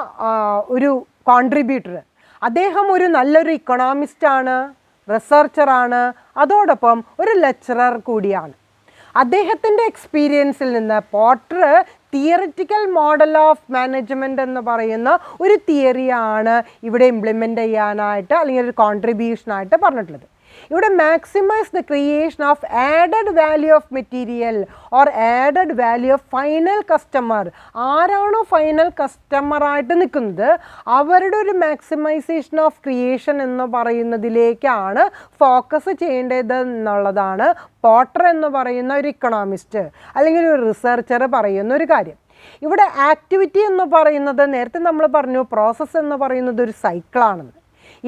ഒരു കോൺട്രിബ്യൂട്ടർ, അദ്ദേഹം ഒരു നല്ലൊരു ഇക്കണോമിസ്റ്റാണ്, റിസർച്ചറാണ്, അതോടൊപ്പം ഒരു ലെക്ചറർ കൂടിയാണ്. അദ്ദേഹത്തിൻ്റെ എക്സ്പീരിയൻസിൽ നിന്ന് Porter theoretical model of management എന്ന് പറയുന്ന ഒരു തിയറിയാണ് ഇവിടെ ഇംപ്ലിമെൻ്റ് ചെയ്യാനായിട്ട് അല്ലെങ്കിൽ ഒരു കോൺട്രിബ്യൂഷനായിട്ട് പറഞ്ഞിട്ടുള്ളത്. ഇവിടെ maximise the creation of added value of material or added value of final customer. ആരാണോ ഫൈനൽ കസ്റ്റമറായിട്ട് നിൽക്കുന്നത് അവരുടെ ഒരു മാക്സിമൈസേഷൻ ഓഫ് ക്രിയേഷൻ എന്ന് പറയുന്നതിലേക്കാണ് ഫോക്കസ് ചെയ്യേണ്ടത് എന്നുള്ളതാണ് പോർട്ടർ എന്ന് പറയുന്ന ഒരു ഇക്കണോമിസ്റ്റ് അല്ലെങ്കിൽ ഒരു റിസർച്ചർ പറയുന്ന ഒരു കാര്യം. ഇവിടെ ആക്ടിവിറ്റി എന്ന് പറയുന്നത് നേരത്തെ നമ്മൾ പറഞ്ഞു പ്രോസസ്സ് എന്ന് പറയുന്നത് ഒരു സൈക്കിളാണെന്ന്.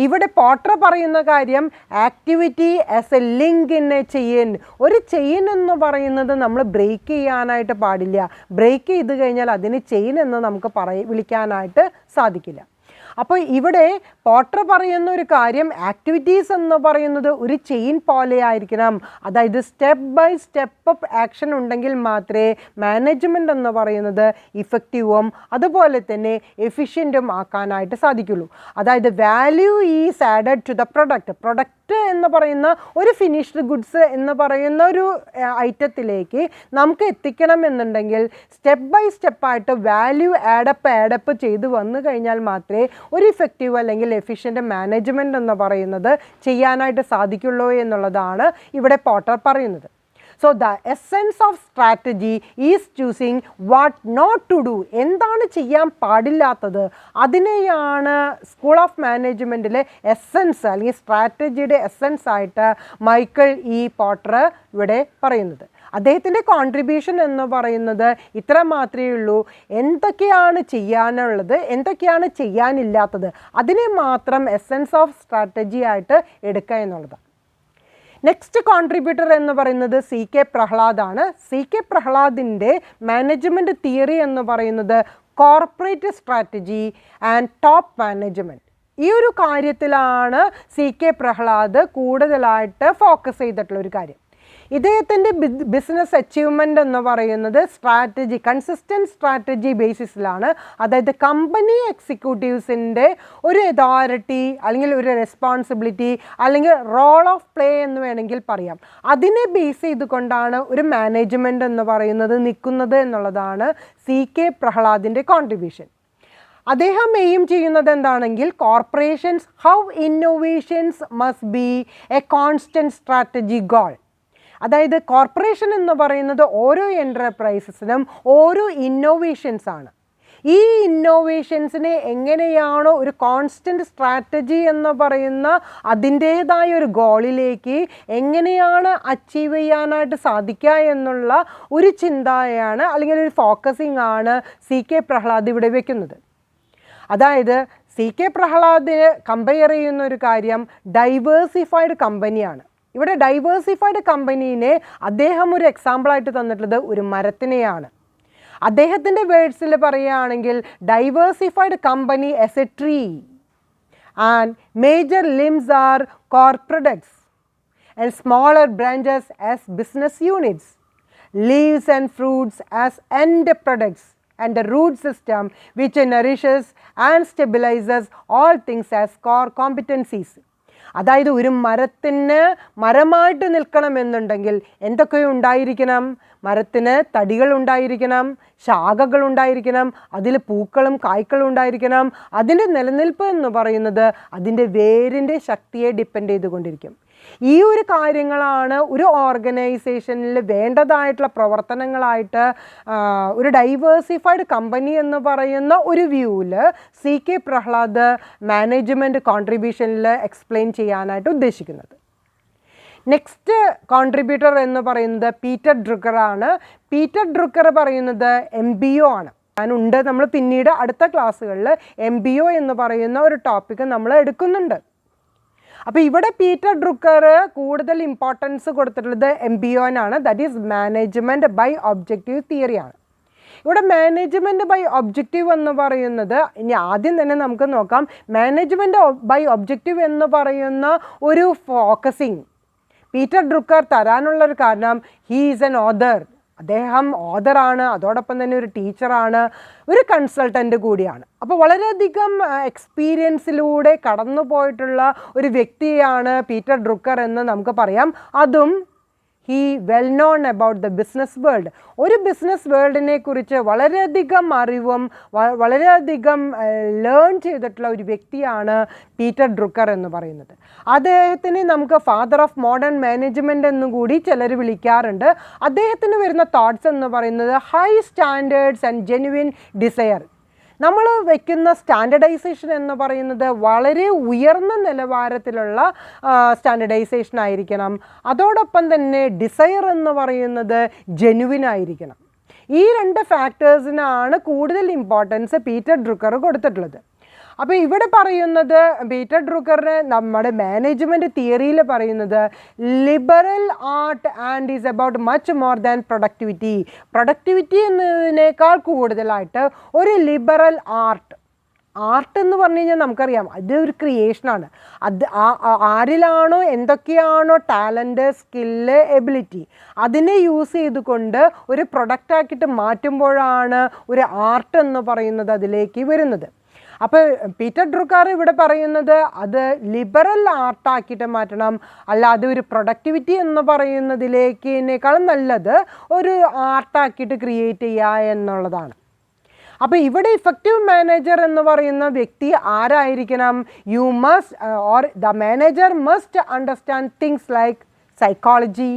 ഇവിടെ പോർട്ടർ പറയുന്ന കാര്യം activity as A link in A chain. ഒരു ചെയിൻ എന്ന് പറയുന്നത് നമ്മൾ ബ്രേക്ക് ചെയ്യാനായിട്ട് പാടില്ല. ബ്രേക്ക് ചെയ്ത് കഴിഞ്ഞാൽ അതിന് ചെയിൻ എന്ന് നമുക്ക് വിളിക്കാനായിട്ട് സാധിക്കില്ല. അപ്പോൾ ഇവിടെ പോട്ടർ പറയുന്ന ഒരു കാര്യം, ആക്ടിവിറ്റീസ് എന്ന് പറയുന്നത് ഒരു ചെയിൻ പോലെ ആയിരിക്കണം. അതായത് step by step up action ഉണ്ടെങ്കിൽ മാത്രമേ മാനേജ്മെൻറ്റ് എന്ന് പറയുന്നത് ഇഫക്റ്റീവും അതുപോലെ തന്നെ എഫിഷ്യൻറ്റും ആക്കാനായിട്ട് സാധിക്കുള്ളൂ. അതായത് value is added to the product എന്ന് പറയുന്ന ഒരു ഫിനിഷ്ഡ് ഗുഡ്സ് എന്ന് പറയുന്ന ഒരു ഐറ്റത്തിലേക്ക് നമുക്ക് എത്തിക്കണം എന്നുണ്ടെങ്കിൽ സ്റ്റെപ്പ് ബൈ സ്റ്റെപ്പായിട്ട് വാല്യൂ ആഡപ്പ് ചെയ്ത് വന്നു കഴിഞ്ഞാൽ മാത്രമേ ഒരു ഇഫക്റ്റീവ് അല്ലെങ്കിൽ എഫിഷ്യൻ്റ് മാനേജ്മെൻറ്റ് എന്ന് പറയുന്നത് ചെയ്യാനായിട്ട് സാധിക്കുള്ളൂ എന്നുള്ളതാണ് ഇവിടെ പോട്ടർ പറയുന്നത്. So the essence of strategy is choosing what not to do. എന്താണ് ചെയ്യാൻ പാടില്ലാത്തത്, അതിനെയാണ് സ്കൂൾ ഓഫ് മാനേജ്മെൻറ്റിലെ എസെൻസ് അല്ലെങ്കിൽ സ്ട്രാറ്റജിയുടെ എസെൻസ് ആയിട്ട് മൈക്കിൾ ഇ പോട്ടർ ഇവിടെ പറയുന്നത്. അദ്ദേഹത്തിൻ്റെ കോൺട്രിബ്യൂഷൻ എന്ന് പറയുന്നത് ഇത്ര മാത്രമേ ഉള്ളൂ. എന്തൊക്കെയാണ് ചെയ്യാനുള്ളത്, എന്തൊക്കെയാണ് ചെയ്യാനില്ലാത്തത്, അതിനെ മാത്രം എസെൻസ് ഓഫ് സ്ട്രാറ്റജി ആയിട്ട് എടുക്കുക എന്നുള്ളതാണ്. നെക്സ്റ്റ് കോൺട്രിബ്യൂട്ടർ എന്ന് പറയുന്നത് സി കെ പ്രഹ്ലാദാണ്. സി കെ പ്രഹ്ലാദിൻ്റെ മാനേജ്മെൻറ്റ് തിയറി എന്ന് പറയുന്നത് corporate strategy and top management. ഈ ഒരു കാര്യത്തിലാണ് സി കെ പ്രഹ്ലാദ് കൂടുതലായിട്ട് ഫോക്കസ് ചെയ്തിട്ടുള്ള ഒരു കാര്യം. ഇദ്ദേഹത്തിൻ്റെ ബിസിനസ് അച്ചീവ്മെൻ്റ് എന്ന് പറയുന്നത് സ്ട്രാറ്റജി, കൺസിസ്റ്റൻറ്റ് സ്ട്രാറ്റജി ബേസിസിലാണ്. അതായത് കമ്പനി എക്സിക്യൂട്ടീവ്സിൻ്റെ ഒരു അതോറിറ്റി അല്ലെങ്കിൽ ഒരു റെസ്പോൺസിബിലിറ്റി അല്ലെങ്കിൽ റോൾ ഓഫ് പ്ലേ എന്ന് വേണമെങ്കിൽ പറയാം. അതിനെ ബേസ് ചെയ്തുകൊണ്ടാണ് ഒരു മാനേജ്മെൻറ്റ് എന്ന് പറയുന്നത് നിൽക്കുന്നത് എന്നുള്ളതാണ് സി കെ പ്രഹ്ലാദിൻ്റെ കോൺട്രിബ്യൂഷൻ. അദ്ദേഹം എയിം ചെയ്യുന്നത് എന്താണെങ്കിൽ corporations how innovations must be a constant strategy goal. അതായത് കോർപ്പറേഷൻ എന്ന് പറയുന്നത് ഓരോ എൻ്റർപ്രൈസസിനും ഓരോ ഇന്നോവേഷൻസ് ആണ്. ഈ ഇന്നോവേഷൻസിനെ എങ്ങനെയാണോ ഒരു കോൺസ്റ്റൻറ്റ് സ്ട്രാറ്റജി എന്ന് പറയുന്ന അതിൻ്റേതായ ഒരു ഗോളിലേക്ക് എങ്ങനെയാണ് അച്ചീവ് ചെയ്യാനായിട്ട് സാധിക്കുക എന്നുള്ള ഒരു ചിന്തയാണ് അല്ലെങ്കിൽ ഒരു ഫോക്കസിങ് ആണ് സി കെ പ്രഹ്ലാദ് ഇവിടെ വയ്ക്കുന്നത്. അതായത് സി കെ പ്രഹ്ലാദിനെ കമ്പയർ ചെയ്യുന്ന ഒരു കാര്യം ഡൈവേഴ്സിഫൈഡ് കമ്പനിയാണ്. ഇവിടെ ഡൈവേഴ്സിഫൈഡ് കമ്പനീനെ അദ്ദേഹം ഒരു എക്സാമ്പിളായിട്ട് തന്നിട്ടുള്ളത് ഒരു മരത്തിനെയാണ്. അദ്ദേഹത്തിൻ്റെ വേർഡ്സിൽ പറയുകയാണെങ്കിൽ diversified company as a tree and major limbs are core products and smaller branches as business units, leaves and fruits as end products and the root system which nourishes and stabilizes all things as core competencies. അതായത് ഒരു മരത്തിന് മരമായിട്ട് നിൽക്കണമെന്നുണ്ടെങ്കിൽ എന്തൊക്കെയോ ഉണ്ടായിരിക്കണം? മരത്തിന് തടികൾ ഉണ്ടായിരിക്കണം, ശാഖകൾ ഉണ്ടായിരിക്കണം, അതിൽ പൂക്കളും കായ്ക്കളും ഉണ്ടായിരിക്കണം. അതിൻ്റെ നിലനിൽപ്പ് എന്ന് പറയുന്നത് അതിൻ്റെ വേരിൻ്റെ ശക്തിയെ ഡിപ്പെൻഡ് ചെയ്തുകൊണ്ടിരിക്കും. ഈ ഒരു കാര്യങ്ങളാണ് ഒരു ഓർഗനൈസേഷനിൽ വേണ്ടതായിട്ടുള്ള പ്രവർത്തനങ്ങളായിട്ട് ഒരു ഡൈവേഴ്സിഫൈഡ് കമ്പനി എന്ന് പറയുന്ന ഒരു വ്യൂവിൽ സി കെ പ്രഹ്ലാദ് മാനേജ്മെൻറ്റ് കോൺട്രിബ്യൂഷനിൽ എക്സ്പ്ലെയിൻ ചെയ്യാനായിട്ട് ഉദ്ദേശിക്കുന്നത്. നെക്സ്റ്റ് കോൺട്രിബ്യൂട്ടർ എന്ന് പറയുന്നത് പീറ്റർ ഡ്രുക്കറാണ്. പീറ്റർ ഡ്രുക്കർ പറയുന്നത് MBO ആണ്. ഞാനുണ്ട്, നമ്മൾ പിന്നീട് അടുത്ത ക്ലാസ്സുകളിൽ MBO എന്ന് പറയുന്ന ഒരു ടോപ്പിക്ക് നമ്മൾ എടുക്കുന്നുണ്ട്. അപ്പോൾ ഇവിടെ പീറ്റർ ഡ്രുക്കർ കൂടുതൽ ഇമ്പോർട്ടൻസ് കൊടുത്തിട്ടുള്ളത് MBOനാണ്. That is management by objective തിയറിയാണ്. ഇവിടെ മാനേജ്മെൻറ്റ് ബൈ ഒബ്ജക്റ്റീവ് എന്ന് പറയുന്നത്, ഇനി ആദ്യം തന്നെ നമുക്ക് നോക്കാം, മാനേജ്മെൻറ്റ് ബൈ ഒബ്ജക്റ്റീവ് എന്ന് പറയുന്ന ഒരു ഫോക്കസിങ് പീറ്റർ ഡ്രുക്കർ തരാനുള്ളൊരു കാരണം ഹീ ഈസ് എൻ ഓഥർ. അദ്ദേഹം ഓഥറാണ്, അതോടൊപ്പം തന്നെ ഒരു ടീച്ചറാണ്, ഒരു കൺസൾട്ടൻ്റ് കൂടിയാണ്. അപ്പോൾ വളരെയധികം എക്സ്പീരിയൻസിലൂടെ കടന്നു പോയിട്ടുള്ള ഒരു വ്യക്തിയാണ് പീറ്റർ ഡ്രുക്കർ എന്ന് നമുക്ക് പറയാം. അതും he well known about the business world. ഒരു ബിസിനസ് വേൾഡിനെ കുറിച്ച് വളരെയധികം അറിവും വളരെയധികം ലേൺ ചെയ്തിട്ടുള്ള ഒരു വ്യക്തിയാണ് പീറ്റർ ഡ്രുക്കർ എന്ന് പറയുന്നത്. അദ്ദേഹത്തിന് നമുക്ക് ഫാദർ ഓഫ് മോഡേൺ മാനേജ്മെൻറ്റ് എന്നും കൂടി ചിലർ വിളിക്കാറുണ്ട്. അദ്ദേഹത്തിന് വരുന്ന തോട്ട്സ് എന്ന് പറയുന്നത് high standards and genuine desire. നമ്മൾ വയ്ക്കുന്ന സ്റ്റാൻഡർഡൈസേഷൻ എന്ന് പറയുന്നത് വളരെ ഉയർന്ന നിലവാരത്തിലുള്ള സ്റ്റാൻഡർഡൈസേഷൻ ആയിരിക്കണം. അതോടൊപ്പം തന്നെ ഡിസയർ എന്ന് പറയുന്നത് ജെന്യുവിൻ ആയിരിക്കണം. ഈ രണ്ട് ഫാക്ടേഴ്സിനാണ് കൂടുതൽ ഇമ്പോർട്ടൻസ് പീറ്റർ ഡ്രുക്കർ കൊടുത്തിട്ടുള്ളത്. അപ്പോൾ ഇവിടെ പറയുന്നത് പീറ്റർ ഡ്രുക്കറിന് നമ്മുടെ മാനേജ്മെൻറ്റ് തിയറിയിൽ പറയുന്നത് liberal art and is about much more than productivity എന്നതിനേക്കാൾ കൂടുതലായിട്ട് ഒരു ലിബറൽ ആർട്ട്, ആർട്ട് എന്ന് പറഞ്ഞു കഴിഞ്ഞാൽ നമുക്കറിയാം അതൊരു ക്രിയേഷനാണ്. അത് ആരിലാണോ എന്തൊക്കെയാണോ ടാലൻറ്റ്, സ്കില്ല്, എബിലിറ്റി അതിനെ യൂസ് ചെയ്തുകൊണ്ട് ഒരു പ്രൊഡക്റ്റാക്കിയിട്ട് മാറ്റുമ്പോഴാണ് ഒരു ആർട്ട് എന്ന് പറയുന്നത് അതിലേക്ക് വരുന്നത്. അപ്പോൾ പീറ്റർ ഡ്രുക്കർ ഇവിടെ പറയുന്നത് അത് ലിബറൽ ആർട്ടാക്കിയിട്ട് മാറ്റണം, അല്ലാതെ ഒരു പ്രൊഡക്ടിവിറ്റി എന്ന് പറയുന്നതിലേക്കിനേക്കാളും നല്ലത് ഒരു ആർട്ടാക്കിയിട്ട് ക്രിയേറ്റ് ചെയ്യുക എന്നുള്ളതാണ്. അപ്പോൾ ഇവിടെ ഇഫക്റ്റീവ് മാനേജർ എന്ന് പറയുന്ന വ്യക്തി ആരായിരിക്കണം? You must or the manager must understand things like psychology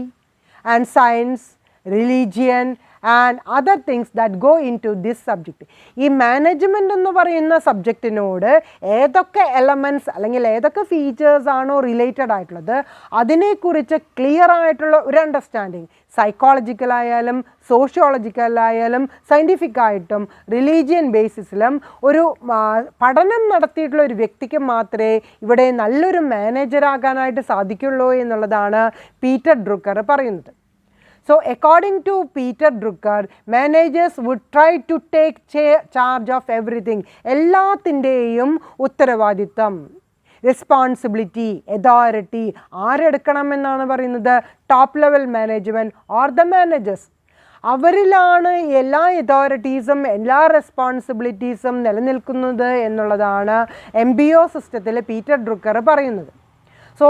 and science, religion and other things that go in to this subject. ഈ മാനേജ്മെൻ്റ് എന്ന് പറയുന്ന സബ്ജക്റ്റിനോട് ഏതൊക്കെ എലമെൻറ്റ്സ് അല്ലെങ്കിൽ ഏതൊക്കെ ഫീച്ചേഴ്സ് ആണോ റിലേറ്റഡ് ആയിട്ടുള്ളത് അതിനെക്കുറിച്ച് ക്ലിയർ ആയിട്ടുള്ള ഒരു അണ്ടർസ്റ്റാൻഡിങ് സൈക്കോളജിക്കലായാലും സോഷ്യോളജിക്കലായാലും സയൻറ്റിഫിക്കായിട്ടും റിലീജിയൻ ബേസിസിലും ഒരു പഠനം നടത്തിയിട്ടുള്ള ഒരു വ്യക്തിക്ക് മാത്രമേ ഇവിടെ നല്ലൊരു മാനേജറാകാനായിട്ട് സാധിക്കുള്ളൂ എന്നുള്ളതാണ് പീറ്റർ ഡ്രുക്കർ പറയുന്നത്. So according to Peter Drucker, managers would try to take charge of everything. എല്ലാത്തിൻ്റെയും ഉത്തരവാദിത്തം, റെസ്പോൺസിബിലിറ്റി, അതോറിറ്റി ആരെടുക്കണമെന്നാണ് പറയുന്നത്? Top level management or the managers. അവരിലാണ് എല്ലാ അതോറിറ്റീസും എല്ലാ റെസ്പോൺസിബിലിറ്റീസും നിലനിൽക്കുന്നത് എന്നുള്ളതാണ് MBO സിസ്റ്റത്തിൽ പീറ്റർ ഡ്രുക്കർ പറയുന്നത്. So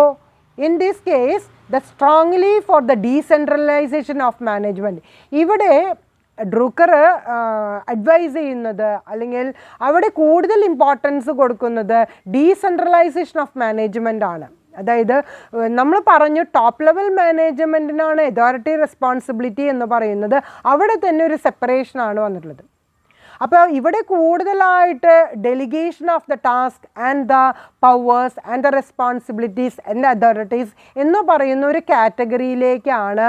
in this case, the strongly for the decentralization of management. ഇവിടെ ഡ്രുക്കർ അഡ്വൈസ് ചെയ്യുന്നത് അല്ലെങ്കിൽ അവിടെ കൂടുതൽ ഇമ്പോർട്ടൻസ് കൊടുക്കുന്നത് ഡീസെൻട്രലൈസേഷൻ ഓഫ് മാനേജ്മെൻ്റ് ആണ്. അതായത് നമ്മൾ പറഞ്ഞു ടോപ്പ് ലെവൽ മാനേജ്മെൻറ്റിനാണ് അതോറിറ്റി റെസ്പോൺസിബിലിറ്റി എന്ന് പറയുന്നത്, അവിടെ തന്നെ ഒരു സെപ്പറേഷനാണ് വന്നിട്ടുള്ളത്. അപ്പോൾ ഇവിടെ കൂടുതലായിട്ട് delegation of the task and the powers and the responsibilities and authorities എന്ന് പറയുന്ന ഒരു കാറ്റഗറിയിലേക്കാണ്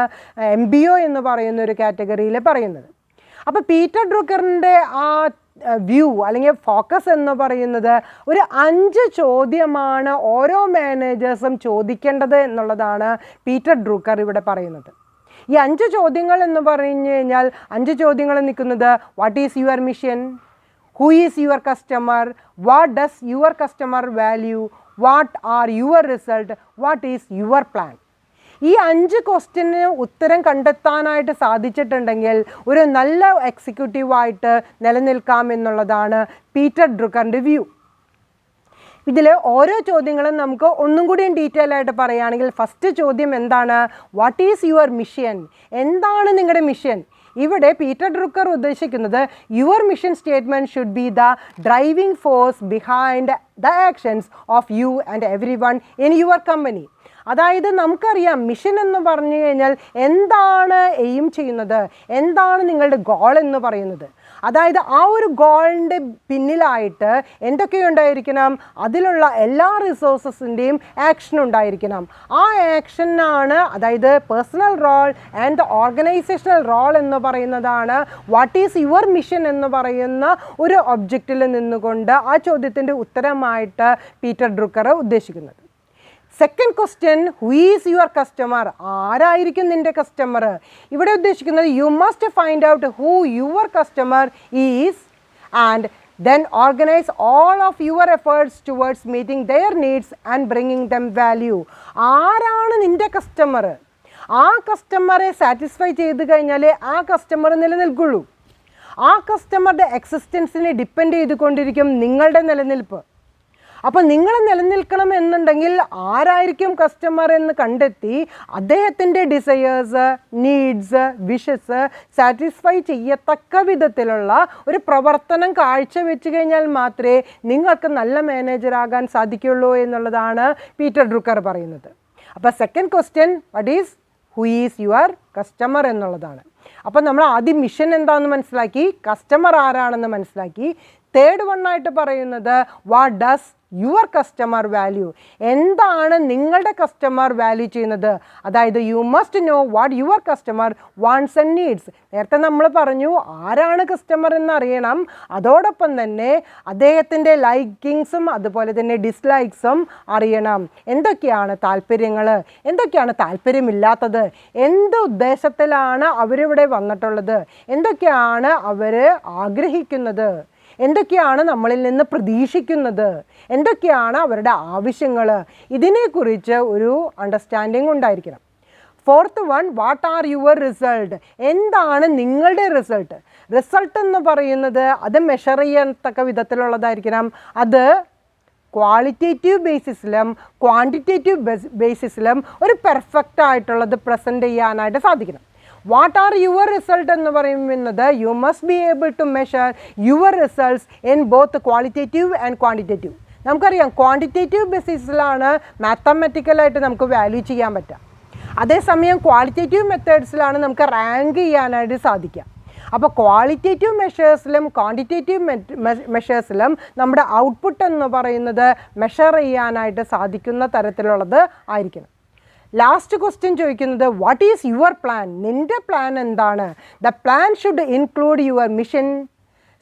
MBO എന്ന് പറയുന്ന ഒരു കാറ്റഗറിയിൽ പറയുന്നത്. അപ്പോൾ പീറ്റർ ഡ്രുക്കറിൻ്റെ ആ വ്യൂ അല്ലെങ്കിൽ ഫോക്കസ് എന്ന് പറയുന്നത് ഒരു 5 ചോദ്യമാണ് ഓരോ മാനേജേഴ്സും ചോദിക്കേണ്ടത് എന്നുള്ളതാണ് പീറ്റർ ഡ്രുക്കർ ഇവിടെ പറയുന്നത്. ഈ 5 ചോദ്യങ്ങൾ എന്ന് പറഞ്ഞു കഴിഞ്ഞാൽ 5 ചോദ്യങ്ങൾ നിൽക്കുന്നത് what is your mission, who is your customer, what does your customer value, what are your result, what is your plan. ഈ 5 ക്വസ്റ്റ്യന് ഉത്തരം കണ്ടെത്താനായിട്ട് സാധിച്ചിട്ടുണ്ടെങ്കിൽ ഒരു നല്ല എക്സിക്യൂട്ടീവായിട്ട് നിലനിൽക്കാം എന്നുള്ളതാണ് പീറ്റർ ഡ്രുക്കറിൻ്റെ വ്യൂ. ഇതിൽ ഓരോ ചോദ്യങ്ങളും നമുക്ക് ഒന്നും കൂടിയും ഡീറ്റെയിൽ ആയിട്ട് പറയുകയാണെങ്കിൽ ഫസ്റ്റ് ചോദ്യം എന്താണ്? What is your mission? എന്താണ് നിങ്ങളുടെ മിഷൻ? ഇവിടെ പീറ്റർ ഡ്രുക്കർ ഉദ്ദേശിക്കുന്നത് your mission statement should be the driving force behind the actions of you and every one in your company. അതായത് നമുക്കറിയാം മിഷൻ എന്ന് പറഞ്ഞു കഴിഞ്ഞാൽ എന്താണ് എയിം ചെയ്യുന്നത്, എന്താണ് നിങ്ങളുടെ ഗോൾ എന്ന് പറയുന്നത്. അതായത് ആ ഒരു ഗോളിൻ്റെ പിന്നിലായിട്ട് എന്തൊക്കെയുണ്ടായിരിക്കണം? അതിലുള്ള എല്ലാ റിസോഴ്സസിൻ്റെയും ആക്ഷൻ ഉണ്ടായിരിക്കണം. ആ ആക്ഷനാണ് അതായത് personal role and the organisational role എന്ന് പറയുന്നതാണ് വാട്ട് ഈസ് യുവർ മിഷൻ എന്ന് പറയുന്ന ഒരു ഒബ്ജക്റ്റിൽ നിന്നുകൊണ്ട് ആ ചോദ്യത്തിൻ്റെ ഉത്തരമായിട്ട് പീറ്റർ ഡ്രുക്കർ ഉദ്ദേശിക്കുന്നത്. Second question, who is your customer? ആരായിരിക്കും നിൻ്റെ കസ്റ്റമർ? ഇവിടെ ഉദ്ദേശിക്കുന്നത് you must find out who your customer is and then organize all of your efforts towards meeting their needs and bringing them value. ആരാണ് നിൻ്റെ customer? ആ കസ്റ്റമറെ satisfy ചെയ്ത് കഴിഞ്ഞാലേ ആ കസ്റ്റമർ നിലനിൽക്കുള്ളൂ. ആ കസ്റ്റമറുടെ എക്സിസ്റ്റൻസിനെ ഡിപ്പെൻഡ് ചെയ്തുകൊണ്ടിരിക്കും നിങ്ങളുടെ നിലനിൽപ്പ്. അപ്പോൾ നിങ്ങൾ നിലനിൽക്കണം എന്നുണ്ടെങ്കിൽ ആരായിരിക്കും കസ്റ്റമർ എന്ന് കണ്ടെത്തി അദ്ദേഹത്തിൻ്റെ ഡിസയേഴ്സ്, നീഡ്സ്, വിഷസ് സാറ്റിസ്ഫൈ ചെയ്യത്തക്ക വിധത്തിലുള്ള ഒരു പ്രവർത്തനം കാഴ്ചവെച്ച് കഴിഞ്ഞാൽ മാത്രമേ നിങ്ങൾക്ക് നല്ല മാനേജറാകാൻ സാധിക്കുള്ളൂ എന്നുള്ളതാണ് പീറ്റർ ഡ്രുക്കർ പറയുന്നത്. അപ്പോൾ second question what is who is your customer എന്നുള്ളതാണ്. അപ്പോൾ നമ്മൾ ആദ്യം മിഷൻ എന്താണെന്ന് മനസ്സിലാക്കി, കസ്റ്റമർ ആരാണെന്ന് മനസ്സിലാക്കി. തേർഡ് വണ്ണായിട്ട് പറയുന്നത് what does your customer value? എന്താണ് നിങ്ങളുടെ കസ്റ്റമർ വാല്യൂ ചെയ്യുന്നത്? അതായത് you must know what your customer wants and needs. നേരത്തെ നമ്മൾ പറഞ്ഞു ആരാണ് കസ്റ്റമർ എന്നറിയണം, അതോടൊപ്പം തന്നെ അദ്ദേഹത്തിൻ്റെ ലൈക്കിങ്സും അതുപോലെ തന്നെ ഡിസ്ലൈക്സും അറിയണം. എന്തൊക്കെയാണ് താല്പര്യങ്ങൾ, എന്തൊക്കെയാണ് താല്പര്യമില്ലാത്തത്, എന്ത് ഉദ്ദേശത്തിലാണ് അവരിവിടെ വന്നിട്ടുള്ളത്, എന്തൊക്കെയാണ് അവർ ആഗ്രഹിക്കുന്നത്, എന്തൊക്കെയാണ് നമ്മളിൽ നിന്ന് പ്രതീക്ഷിക്കുന്നത്, എന്തൊക്കെയാണ് അവരുടെ ആവശ്യങ്ങൾ, ഇതിനെക്കുറിച്ച് ഒരു അണ്ടർസ്റ്റാൻഡിങ് ഉണ്ടായിരിക്കണം. Fourth one, what are your result, എന്താണ് നിങ്ങളുടെ റിസൾട്ട് എന്ന് പറയുന്നത് അത് മെഷർ ചെയ്യത്തക്ക വിധത്തിലുള്ളതായിരിക്കണം. അത് ക്വാളിറ്റേറ്റീവ് ബേസിസിലും ക്വാണ്ടിറ്റേറ്റീവ് ബേസിസിലും ഒരു പെർഫെക്റ്റ് ആയിട്ടുള്ളത് പ്രസൻറ്റ് ചെയ്യാനായിട്ട് സാധിക്കണം. വാട്ട് ആർ യുവർ റിസൾട്ട് എന്ന് പറയുന്നത് you must be able to measure your results in both qualitative and quantitative. നമുക്കറിയാം ക്വാണ്ടിറ്റേറ്റീവ് ബേസിസിലാണ് മാത്തമാറ്റിക്കലായിട്ട് നമുക്ക് വാല്യൂ ചെയ്യാൻ പറ്റുക. അതേസമയം ക്വാളിറ്റേറ്റീവ് മെത്തേഡ്സിലാണ് നമുക്ക് റാങ്ക് ചെയ്യാനായിട്ട് സാധിക്കുക. അപ്പോൾ ക്വാളിറ്റേറ്റീവ് മെഷേഴ്സിലും ക്വാണ്ടിറ്റേറ്റീവ് മെഷേഴ്സിലും നമ്മുടെ ഔട്ട്പുട്ട് എന്ന് പറയുന്നത് മെഷർ ചെയ്യാനായിട്ട് സാധിക്കുന്ന തരത്തിലുള്ളത് ആയിരിക്കണം. ലാസ്റ്റ് ക്വസ്റ്റ്യൻ ചോദിക്കുന്നത് വാട്ട് ഈസ് യുവർ പ്ലാൻ, നിൻ്റെ പ്ലാൻ എന്താണ്? The plan should include your mission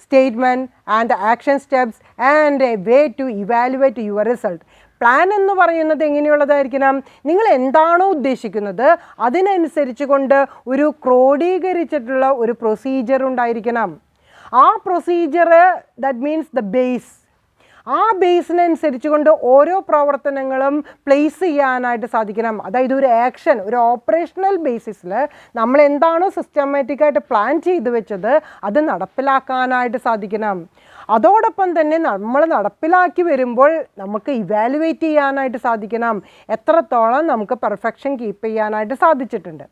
statement and action steps and a way to evaluate your result. Plan എന്ന് പറയുന്നത് എങ്ങനെയുള്ളതായിരിക്കണം? നിങ്ങൾ എന്താണോ ഉദ്ദേശിക്കുന്നത് അതിനനുസരിച്ച് കൊണ്ട് ഒരു ക്രോഡീകരിച്ചിട്ടുള്ള ഒരു പ്രൊസീജിയർ ഉണ്ടായിരിക്കണം. ആ procedure that means the base, ആ ബേസിനനുസരിച്ച് കൊണ്ട് ഓരോ പ്രവർത്തനങ്ങളും പ്ലേസ് ചെയ്യാനായിട്ട് സാധിക്കണം. അതായത് ഒരു ആക്ഷൻ, ഒരു ഓപ്പറേഷണൽ ബേസിസിൽ നമ്മൾ എന്താണോ സിസ്റ്റമാറ്റിക്കായിട്ട് പ്ലാൻ ചെയ്ത് വെച്ചത് അത് നടപ്പിലാക്കാനായിട്ട് സാധിക്കണം. അതോടൊപ്പം തന്നെ നമ്മൾ നടപ്പിലാക്കി വരുമ്പോൾ നമുക്ക് ഇവാലുവേറ്റ് ചെയ്യാനായിട്ട് സാധിക്കണം, എത്രത്തോളം നമുക്ക് പെർഫെക്ഷൻ കീപ്പ് ചെയ്യാനായിട്ട് സാധിച്ചിട്ടുണ്ട്.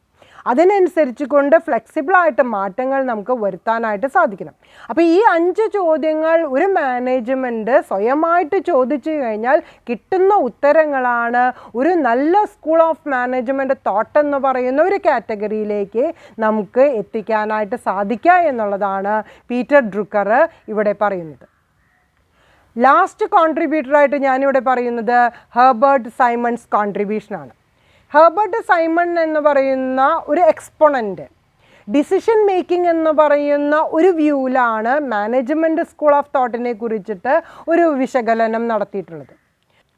അതിനനുസരിച്ച് കൊണ്ട് ഫ്ലെക്സിബിളായിട്ട് മാറ്റങ്ങൾ നമുക്ക് വരുത്താനായിട്ട് സാധിക്കണം. അപ്പോൾ ഈ 5 ചോദ്യങ്ങൾ ഒരു മാനേജ്മെൻറ്റ് സ്വയമായിട്ട് ചോദിച്ചു കഴിഞ്ഞാൽ കിട്ടുന്ന ഉത്തരങ്ങളാണ് ഒരു നല്ല സ്കൂൾ ഓഫ് മാനേജ്മെൻറ്റ് തോട്ട് എന്ന് പറയുന്ന ഒരു കാറ്റഗറിയിലേക്ക് നമുക്ക് എത്തിക്കാനായിട്ട് സാധിക്കുക എന്നുള്ളതാണ് പീറ്റർ ഡ്രുക്കർ ഇവിടെ പറയുന്നത്. ലാസ്റ്റ് കോൺട്രിബ്യൂട്ടറായിട്ട് ഞാനിവിടെ പറയുന്നത് ഹെർബർട്ട് സൈമൺസ് കോൺട്രിബ്യൂഷനാണ്. ഹെർബർട്ട് സൈമൺ എന്ന് പറയുന്ന ഒരു എക്സ്പോണൻ്റ് ഡിസിഷൻ മേക്കിംഗ് എന്ന് പറയുന്ന ഒരു വ്യൂവിലാണ് മാനേജ്മെൻറ്റ് സ്കൂൾ ഓഫ് തോട്ടിനെ കുറിച്ചിട്ട് ഒരു വിശകലനം നടത്തിയിട്ടുള്ളത്.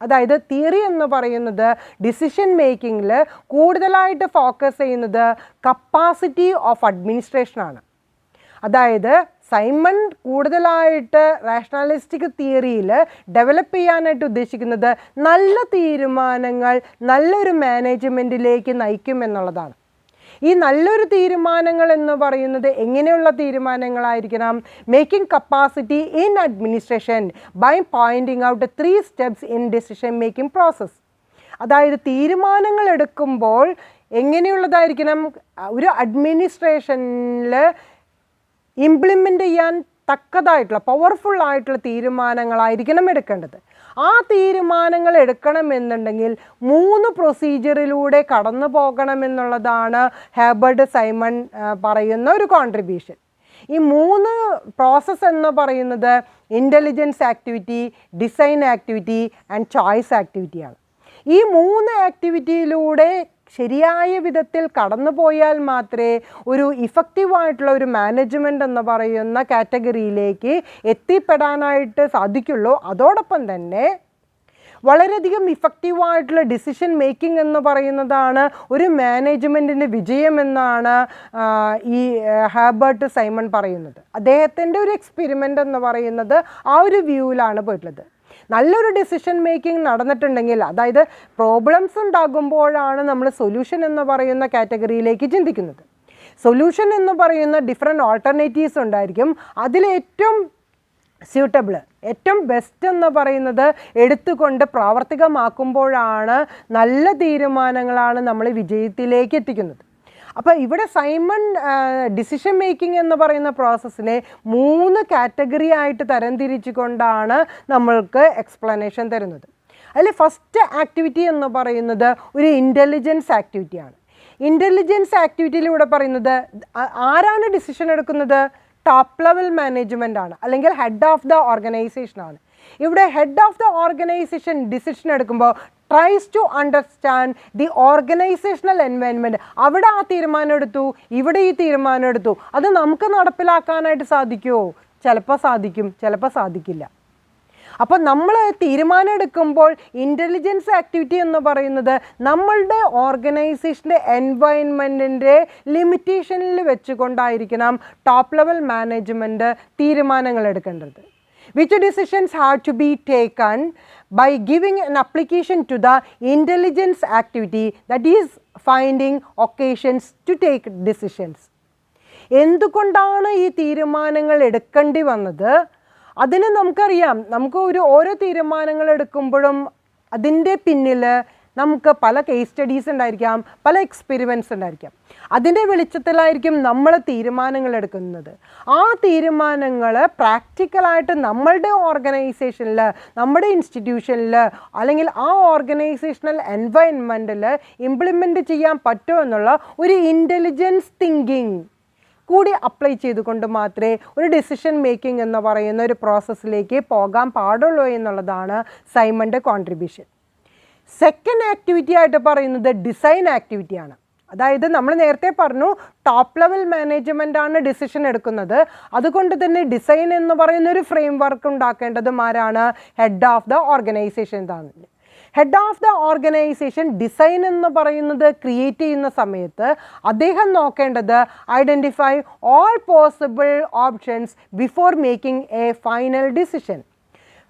അതായത് തിയറി എന്ന് പറയുന്നത് ഡിസിഷൻ മേക്കിങ്ങിൽ കൂടുതലായിട്ട് ഫോക്കസ് ചെയ്യുന്നത് കപ്പാസിറ്റി ഓഫ് അഡ്മിനിസ്ട്രേഷനാണ്. അതായത് സൈമൺ കൂടുതലായിട്ട് റാഷണലിസ്റ്റിക് തിയറിയിൽ ഡെവലപ്പ് ചെയ്യാനായിട്ട് ഉദ്ദേശിക്കുന്നത് നല്ല തീരുമാനങ്ങൾ നല്ലൊരു മാനേജ്മെൻറ്റിലേക്ക് നയിക്കുമെന്നുള്ളതാണ്. ഈ നല്ലൊരു തീരുമാനങ്ങൾ എന്ന് പറയുന്നത് എങ്ങനെയുള്ള തീരുമാനങ്ങളായിരിക്കണം? Making capacity in administration by pointing out 3 steps in decision making process. അതായത് തീരുമാനങ്ങൾ എടുക്കുമ്പോൾ എങ്ങനെയുള്ളതായിരിക്കണം? ഒരു അഡ്മിനിസ്ട്രേഷനിൽ ഇംപ്ലിമെൻ്റ് ചെയ്യാൻ തക്കതായിട്ടുള്ള പവർഫുള്ളായിട്ടുള്ള തീരുമാനങ്ങളായിരിക്കണം എടുക്കേണ്ടത്. ആ തീരുമാനങ്ങൾ എടുക്കണമെന്നുണ്ടെങ്കിൽ 3 പ്രൊസീജിയറിലൂടെ കടന്നു പോകണമെന്നുള്ളതാണ് ഹെർബർട്ട് സൈമൺ പറയുന്ന ഒരു കോൺട്രിബ്യൂഷൻ. ഈ 3 പ്രോസസ്സ് എന്ന് പറയുന്നത് intelligence activity, design activity and choice ആക്ടിവിറ്റിയാണ്. ഈ 3 ആക്ടിവിറ്റിയിലൂടെ ശരിയായ വിധത്തിൽ കടന്നു പോയാൽ മാത്രമേ ഒരു ഇഫക്റ്റീവായിട്ടുള്ള ഒരു മാനേജ്മെൻറ്റ് എന്ന് പറയുന്ന കാറ്റഗറിയിലേക്ക് എത്തിപ്പെടാനായിട്ട് സാധിക്കുള്ളൂ. അതോടൊപ്പം തന്നെ വളരെയധികം ഇഫക്റ്റീവായിട്ടുള്ള ഡിസിഷൻ മേക്കിംഗ് എന്ന് പറയുന്നതാണ് ഒരു മാനേജ്മെൻറ്റിൻ്റെ വിജയമെന്നാണ് ഈ ഹെർബർട്ട് സൈമൺ പറയുന്നത്. അദ്ദേഹത്തിൻ്റെ ഒരു എക്സ്പെരിമെൻ്റ് എന്ന് പറയുന്നത് ആ ഒരു വ്യൂവിലാണ് പോയിട്ടുള്ളത്. നല്ലൊരു ഡിസിഷൻ മേക്കിംഗ് നടന്നിട്ടുണ്ടെങ്കിൽ, അതായത് പ്രോബ്ലംസ് ഉണ്ടാകുമ്പോഴാണ് നമ്മൾ സൊല്യൂഷൻ എന്ന് പറയുന്ന കാറ്റഗറിയിലേക്ക് ചിന്തിക്കുന്നത്. സൊല്യൂഷൻ എന്ന് പറയുന്ന ഡിഫറെൻറ്റ് ഓൾട്ടർനേറ്റീവ്സ് ഉണ്ടായിരിക്കും. അതിലേറ്റവും സ്യൂട്ടബിൾ, ഏറ്റവും ബെസ്റ്റ് എന്ന് പറയുന്നത് എടുത്തുകൊണ്ട് പ്രാവർത്തികമാക്കുമ്പോഴാണ് നല്ല തീരുമാനങ്ങളാണ് നമ്മൾ വിജയത്തിലേക്ക് എത്തിക്കുന്നത്. അപ്പോൾ ഇവിടെ സൈമൺ ഡിസിഷൻ മേക്കിംഗ് എന്ന് പറയുന്ന പ്രോസസ്സിനെ 3 കാറ്റഗറി ആയിട്ട് തരംതിരിച്ചുകൊണ്ടാണ് നമ്മൾക്ക് എക്സ്പ്ലനേഷൻ തരുന്നത്. അതിൽ ഫസ്റ്റ് ആക്ടിവിറ്റി എന്ന് പറയുന്നത് ഒരു ഇൻ്റലിജൻസ് ആക്ടിവിറ്റിയാണ്. ഇൻ്റലിജൻസ് ആക്ടിവിറ്റിയിലൂടെ പറയുന്നത് ആരാണ് ഡിസിഷൻ എടുക്കുന്നത്? ടോപ്പ് ലെവൽ മാനേജ്മെൻ്റ് ആണ്, അല്ലെങ്കിൽ ഹെഡ് ഓഫ് ദ ഓർഗനൈസേഷൻ ആണ്. ഇവിടെ head of the organisation decision എടുക്കുമ്പോൾ tries to understand the organisational environment. അവിടെ ആ തീരുമാനം എടുത്തു, ഇവിടെ ഈ തീരുമാനം എടുത്തു, അത് നമുക്ക് നടപ്പിലാക്കാനായിട്ട് സാധിക്കുമോ? ചിലപ്പോൾ സാധിക്കും, ചിലപ്പോൾ സാധിക്കില്ല. അപ്പോൾ നമ്മൾ തീരുമാനം എടുക്കുമ്പോൾ ഇൻ്റലിജൻസ് ആക്ടിവിറ്റി എന്ന് പറയുന്നത് നമ്മളുടെ ഓർഗനൈസേഷൻ്റെ എൻവയൺമെൻറ്റിൻ്റെ ലിമിറ്റേഷനിൽ വെച്ചുകൊണ്ടായിരിക്കണം ടോപ്പ് ലെവൽ മാനേജ്മെൻറ്റ് തീരുമാനങ്ങൾ എടുക്കേണ്ടത്. which decisions have to be taken by giving an application to the intelligence activity, that is finding occasions to take decisions. എന്തുകൊണ്ടാണ് ഈ തീരുമാനങ്ങൾ എടുക്കേണ്ടി വന്നത്? അതിന് നമുക്കറിയാം, നമുക്ക് ഓരോ തീരുമാനങ്ങൾ എടുക്കുമ്പോഴും അതിൻ്റെ പിന്നിൽ നമുക്ക് പല കേസ് സ്റ്റഡീസ് ഉണ്ടായിരിക്കാം, പല എക്സ്പെരിമെൻറ്റ്സ് ഉണ്ടായിരിക്കാം. അതിൻ്റെ വെളിച്ചത്തിലായിരിക്കും നമ്മൾ തീരുമാനങ്ങൾ എടുക്കുന്നത്. ആ തീരുമാനങ്ങൾ പ്രാക്ടിക്കലായിട്ട് നമ്മളുടെ ഓർഗനൈസേഷനിൽ, നമ്മുടെ ഇൻസ്റ്റിറ്റ്യൂഷനിൽ, അല്ലെങ്കിൽ ആ ഓർഗനൈസേഷണൽ എൻവയൺമെൻറ്റിൽ ഇംപ്ലിമെൻറ്റ് ചെയ്യാൻ പറ്റുമോ എന്നുള്ള ഒരു ഇൻ്റലിജൻസ് തിങ്കിങ് കൂടി അപ്ലൈ ചെയ്തുകൊണ്ട് മാത്രമേ ഒരു ഡിസിഷൻ മേക്കിംഗ് എന്ന് പറയുന്ന ഒരു പ്രോസസ്സിലേക്ക് പോകാൻ പാടുള്ളൂ എന്നുള്ളതാണ് സൈമൻ്റെ കോൺട്രിബ്യൂഷൻ. സെക്കൻഡ് ആക്ടിവിറ്റി ആയിട്ട് പറയുന്നത് ഡിസൈൻ ആക്ടിവിറ്റിയാണ്. അതായത് നമ്മൾ നേരത്തെ പറഞ്ഞു ടോപ്പ് ലെവൽ മാനേജ്മെൻ്റ് ആണ് ഡിസിഷൻ എടുക്കുന്നത്. അതുകൊണ്ട് തന്നെ ഡിസൈൻ എന്ന് പറയുന്ന ഒരു ഫ്രെയിം വർക്ക് ഉണ്ടാക്കേണ്ടതും ആരാണ്? ഹെഡ് ഓഫ് ദ ഓർഗനൈസേഷൻ ആണ്. Head of the organisation design എന്ന് പറയുന്നത് ക്രിയേറ്റ് ചെയ്യുന്ന സമയത്ത് അദ്ദേഹം നോക്കേണ്ടത് identify all possible options before making A final decision.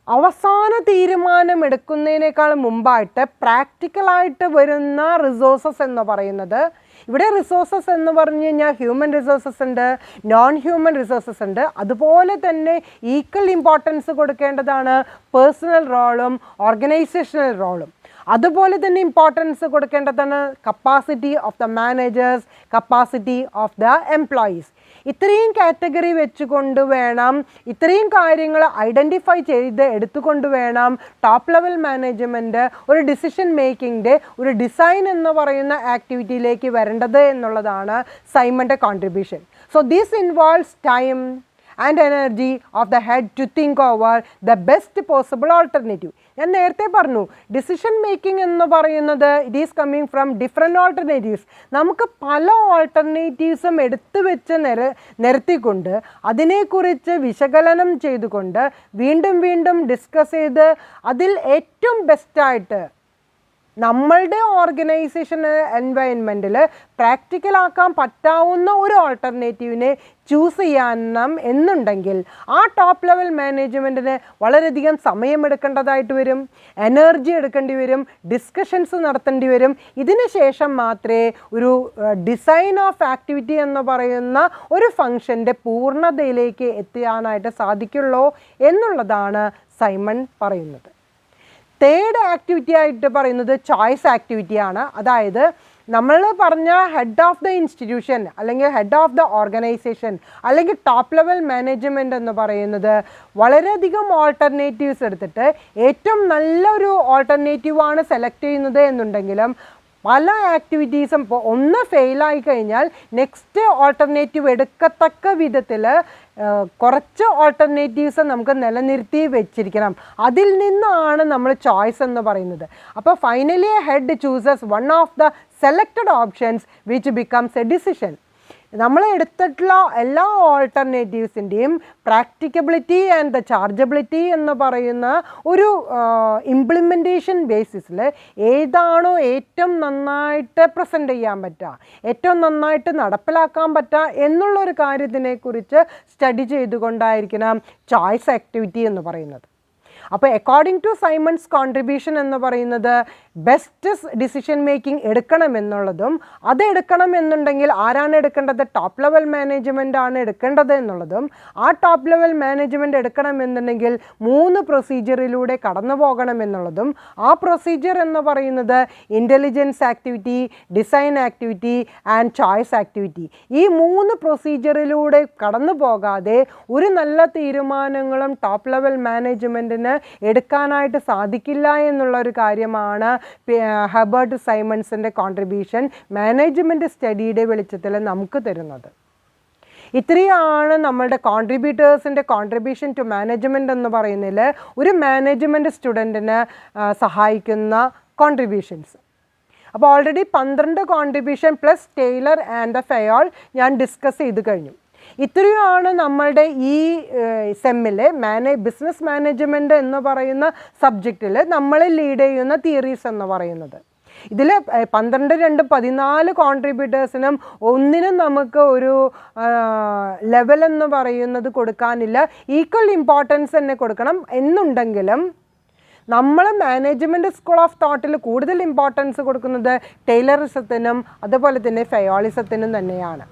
അവസാന തീരുമാനം എടുക്കുന്നതിനേക്കാൾ മുമ്പായിട്ട് പ്രാക്ടിക്കലായിട്ട് വരുന്ന റിസോഴ്സസ് എന്ന് പറയുന്നത്, ഇവിടെ റിസോഴ്സസ് എന്ന് പറഞ്ഞു കഴിഞ്ഞാൽ ഹ്യൂമൻ റിസോഴ്സസ് ഉണ്ട്, നോൺ ഹ്യൂമൻ റിസോഴ്സസ് ഉണ്ട്. അതുപോലെ തന്നെ ഈക്വൽ ഇമ്പോർട്ടൻസ് കൊടുക്കേണ്ടതാണ് പേഴ്സണൽ റോളും ഓർഗനൈസേഷണൽ റോളും. അതുപോലെ തന്നെ ഇമ്പോർട്ടൻസ് കൊടുക്കേണ്ടതാണ് capacity of the managers, capacity of the employees. ഇത്രയും കാറ്റഗറി വെച്ചുകൊണ്ട് വേണം, ഇത്രയും കാര്യങ്ങൾ ഐഡൻറ്റിഫൈ ചെയ്ത് എടുത്തുകൊണ്ട് വേണം ടോപ്പ് ലെവൽ മാനേജ്മെൻറ്റ് ഒരു ഡിസിഷൻ മേക്കിങ്ങിൻ്റെ ഒരു ഡിസൈൻ എന്ന് പറയുന്ന ആക്ടിവിറ്റിയിലേക്ക് വരേണ്ടത് എന്നുള്ളതാണ് സൈമൻ്റെ contribution. So this involves time and energy of the head to think over the best possible alternative. ഞാൻ നേരത്തെ പറഞ്ഞു ഡിസിഷൻ മേക്കിംഗ് എന്ന് പറയുന്നത് it is coming from different alternatives. നമുക്ക് പല ഓൾട്ടർനേറ്റീവ്സും എടുത്തു വെച്ച് നിരത്തിക്കൊണ്ട് അതിനെക്കുറിച്ച് വിശകലനം ചെയ്തുകൊണ്ട് വീണ്ടും വീണ്ടും ഡിസ്കസ് ചെയ്ത് അതിൽ ഏറ്റവും ബെസ്റ്റായിട്ട് നമ്മളുടെ ഓർഗനൈസേഷൻ എൻവയൺമെൻറ്റിൽ പ്രാക്ടിക്കലാക്കാൻ പറ്റാവുന്ന ഒരു ഓൾട്ടർനേറ്റീവിനെ ചൂസ് ചെയ്യാനും എന്നുണ്ടെങ്കിൽ ആ ടോപ്പ് ലെവൽ മാനേജ്മെൻറ്റിന് വളരെയധികം സമയമെടുക്കേണ്ടതായിട്ട് വരും, എനർജി എടുക്കേണ്ടി വരും, ഡിസ്കഷൻസ് നടത്തേണ്ടി വരും. ഇതിന് ശേഷം മാത്രമേ ഒരു ഡിസൈൻ ഓഫ് ആക്ടിവിറ്റി എന്ന് പറയുന്ന ഒരു ഫങ്ഷൻ്റെ പൂർണ്ണതയിലേക്ക് എത്താനായിട്ട് സാധിക്കുള്ളൂ എന്നുള്ളതാണ് സൈമൺ പറയുന്നത്. തേർഡ് ആക്ടിവിറ്റി ആയിട്ട് പറയുന്നത് ചോയ്സ് ആക്ടിവിറ്റിയാണ്. അതായത് നമ്മൾ പറഞ്ഞ ഹെഡ് ഓഫ് ദ ഇൻസ്റ്റിറ്റ്യൂഷൻ അല്ലെങ്കിൽ ഹെഡ് ഓഫ് ദ ഓർഗനൈസേഷൻ അല്ലെങ്കിൽ ടോപ്പ് ലെവൽ മാനേജ്മെൻറ്റ് എന്ന് പറയുന്നത് വളരെയധികം ഓൾട്ടർനേറ്റീവ്സ് എടുത്തിട്ട് ഏറ്റവും നല്ലൊരു ഓൾട്ടർനേറ്റീവാണ് സെലക്ട് ചെയ്യുന്നത് എന്നുണ്ടെങ്കിലും പല ആക്ടിവിറ്റീസും ഇപ്പോൾ ഒന്ന് ഫെയിലായി കഴിഞ്ഞാൽ നെക്സ്റ്റ് ഓൾട്ടർനേറ്റീവ് എടുക്കത്തക്ക വിധത്തിൽ കുറച്ച് ഓൾട്ടർനേറ്റീവ്സ് നമുക്ക് നിലനിർത്തി വെച്ചിരിക്കണം. അതിൽ നിന്നാണ് നമ്മൾ ചോയ്സ് എന്ന് പറയുന്നത്. അപ്പോൾ finally head chooses one of the selected options which becomes A decision. നമ്മൾ എടുത്തിട്ടുള്ള എല്ലാ ഓൾട്ടർനേറ്റീവ്സിൻ്റെയും പ്രാക്ടിക്കബിലിറ്റി ആൻഡ് ദ ചാർജബിലിറ്റി എന്ന് പറയുന്ന ഒരു ഇംപ്ലിമെൻറ്റേഷൻ ബേസിസിൽ ഏതാണോ ഏറ്റവും നന്നായിട്ട് പ്രസൻറ്റ് ചെയ്യാൻ പറ്റുക, ഏറ്റവും നന്നായിട്ട് നടപ്പിലാക്കാൻ പറ്റുക എന്നുള്ളൊരു കാര്യത്തിനെക്കുറിച്ച് സ്റ്റഡി ചെയ്തുകൊണ്ടായിരിക്കണം ചോയ്സ് ആക്ടിവിറ്റി എന്ന് പറയുന്നത്. അപ്പോൾ അക്കോർഡിംഗ് ടു സൈമൺസ് കോൺട്രിബ്യൂഷൻ എന്ന് പറയുന്നത് ബെസ്റ്റ് ഡിസിഷൻ മേക്കിംഗ് എടുക്കണമെന്നുള്ളതും അത് എടുക്കണമെന്നുണ്ടെങ്കിൽ ആരാണ് എടുക്കേണ്ടത്? ടോപ്പ് ലെവൽ മാനേജ്മെൻ്റ് ആണ് എടുക്കേണ്ടത് എന്നുള്ളതും ആ ടോപ്പ് ലെവൽ മാനേജ്മെൻറ്റ് എടുക്കണമെന്നുണ്ടെങ്കിൽ 3 പ്രൊസീജിയറിലൂടെ കടന്നു പോകണമെന്നുള്ളതും ആ പ്രൊസീജിയർ എന്ന് പറയുന്നത് intelligence activity, design activity and choice activity. ഈ 3 പ്രൊസീജിയറിലൂടെ കടന്നു പോകാതെ ഒരു നല്ല തീരുമാനങ്ങളും ടോപ്പ് ലെവൽ മാനേജ്മെൻറ്റിന് എടുക്കാനായിട്ട് സാധിക്കില്ല എന്നുള്ള ഒരു കാര്യമാണ് ഹെർബർട്ട് സൈമൺസിൻ്റെ കോൺട്രിബ്യൂഷൻ മാനേജ്മെൻറ്റ് സ്റ്റഡിയുടെ വെളിച്ചത്തിൽ നമുക്ക് തരുന്നത്. ഇത്രയാണ് നമ്മളുടെ കോൺട്രിബ്യൂട്ടേഴ്സിൻ്റെ കോൺട്രിബ്യൂഷൻ ടു മാനേജ്മെൻറ്റ് എന്ന് പറയുന്നതിൽ ഒരു മാനേജ്മെൻറ്റ് സ്റ്റുഡൻറ്റിന് സഹായിക്കുന്ന കോൺട്രിബ്യൂഷൻസ്. അപ്പോൾ already 12 contribution plus Taylor and Fayol ഞാൻ ഡിസ്കസ് ചെയ്ത് കഴിഞ്ഞു. ഇത്രയുമാണ് നമ്മളുടെ ഈ സെമ്മിൽ ബിസിനസ് മാനേജ്മെൻറ്റ് എന്ന് പറയുന്ന സബ്ജക്റ്റിൽ നമ്മൾ ലീഡ് ചെയ്യുന്ന തിയറീസ് എന്ന് പറയുന്നത്. ഇതിൽ 12, 2, 14 കോൺട്രിബ്യൂട്ടേഴ്സിനും ഒന്നിനും നമുക്ക് ഒരു ലെവലെന്ന് പറയുന്നത് കൊടുക്കാനില്ല. ഈക്വൽ ഇമ്പോർട്ടൻസ് തന്നെ കൊടുക്കണം. എന്നുണ്ടെങ്കിലും നമ്മൾ മാനേജ്മെൻറ്റ് സ്കൂൾ ഓഫ് തോട്ടിൽ കൂടുതൽ ഇമ്പോർട്ടൻസ് കൊടുക്കുന്നത് ടൈലറിസത്തിനും അതുപോലെ തന്നെ ഫയോളിസത്തിനും തന്നെയാണ്.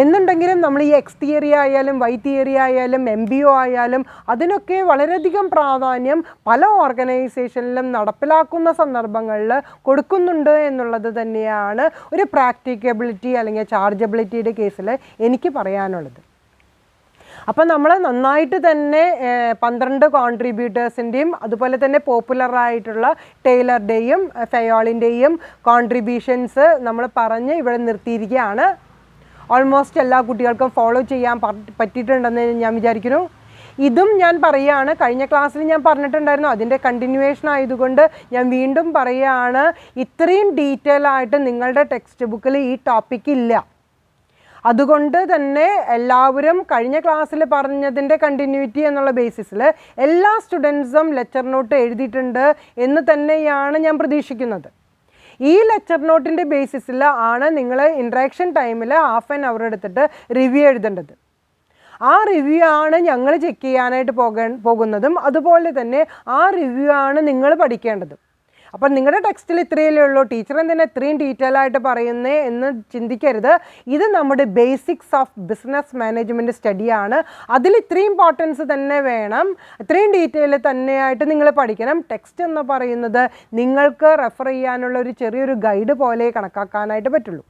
എന്നുണ്ടെങ്കിലും നമ്മൾ ഈ എക്സ് തിയറി ആയാലും വൈ തിയറി ആയാലും MBO ആയാലും അതിനൊക്കെ വളരെയധികം പ്രാധാന്യം പല ഓർഗനൈസേഷനിലും നടപ്പിലാക്കുന്ന സന്ദർഭങ്ങളിൽ കൊടുക്കുന്നുണ്ട് എന്നുള്ളത് തന്നെയാണ് ഒരു പ്രാക്ടിക്കബിലിറ്റി അല്ലെങ്കിൽ ചാർജബിലിറ്റിയുടെ കേസിൽ എനിക്ക് പറയാനുള്ളത്. അപ്പം നമ്മൾ നന്നായിട്ട് തന്നെ 12 കോൺട്രിബ്യൂട്ടേഴ്സിൻ്റെയും അതുപോലെ തന്നെ പോപ്പുലറായിട്ടുള്ള ടൈലറുടെയും ഫയോളിൻ്റെയും കോൺട്രിബ്യൂഷൻസ് നമ്മൾ പറഞ്ഞ് ഇവിടെ നിർത്തിയിരിക്കുകയാണ്. ഓൾമോസ്റ്റ് എല്ലാ കുട്ടികൾക്കും ഫോളോ ചെയ്യാൻ പറ്റിയിട്ടുണ്ടെന്ന് ഞാൻ വിചാരിക്കുന്നു. ഇതും ഞാൻ പറയുകയാണ്, കഴിഞ്ഞ ക്ലാസ്സിൽ ഞാൻ പറഞ്ഞിട്ടുണ്ടായിരുന്നു, അതിൻ്റെ കണ്ടിന്യൂവേഷൻ ആയതുകൊണ്ട് ഞാൻ വീണ്ടും പറയുകയാണ്, ഇത്രയും ഡീറ്റെയിൽ ആയിട്ട് നിങ്ങളുടെ ടെക്സ്റ്റ് ബുക്കിൽ ഈ ടോപ്പിക്ക് ഇല്ല. അതുകൊണ്ട് തന്നെ എല്ലാവരും കഴിഞ്ഞ ക്ലാസ്സിൽ പറഞ്ഞതിൻ്റെ കണ്ടിന്യൂറ്റി എന്നുള്ള ബേസിസിൽ എല്ലാ സ്റ്റുഡൻസും ലെക്ചർ നോട്ട് എഴുതിയിട്ടുണ്ട് എന്ന് തന്നെയാണ് ഞാൻ പ്രതീക്ഷിക്കുന്നത്. ഈ ലെക്ചർ നോട്ടിൻ്റെ ബേസിസിൽ ആണ് നിങ്ങൾ ഇൻട്രാക്ഷൻ ടൈമിൽ ½ an hour എടുത്തിട്ട് റിവ്യൂ എഴുതേണ്ടത്. ആ റിവ്യൂ ആണ് ഞങ്ങൾ ചെക്ക് ചെയ്യാനായിട്ട് പോകുന്നതും അതുപോലെ തന്നെ ആ റിവ്യൂ ആണ് നിങ്ങൾ പഠിക്കേണ്ടതും. അപ്പം നിങ്ങളുടെ ടെക്സ്റ്റിൽ ഇത്രയല്ലേ ഉള്ളൂ, ടീച്ചർ എന്തിനാ ഇത്രയും ഡീറ്റെയിൽ ആയിട്ട് പറയുന്നേ എന്ന് ചിന്തിക്കരുത്. ഇത് നമ്മുടെ ബേസിക്സ് ഓഫ് ബിസിനസ് മാനേജ്മെൻറ്റ് സ്റ്റഡിയാണ്. അതിൽ ഇത്രയും ഇമ്പോർട്ടൻസ് തന്നെ വേണം, ഇത്രയും ഡീറ്റെയിൽ തന്നെയായിട്ട് നിങ്ങൾ പഠിക്കണം. ടെക്സ്റ്റ് എന്ന് പറയുന്നത് നിങ്ങൾക്ക് റെഫർ ചെയ്യാനുള്ള ഒരു ചെറിയൊരു ഗൈഡ് പോലെ കണക്കാക്കാനായിട്ട് പറ്റുള്ളൂ.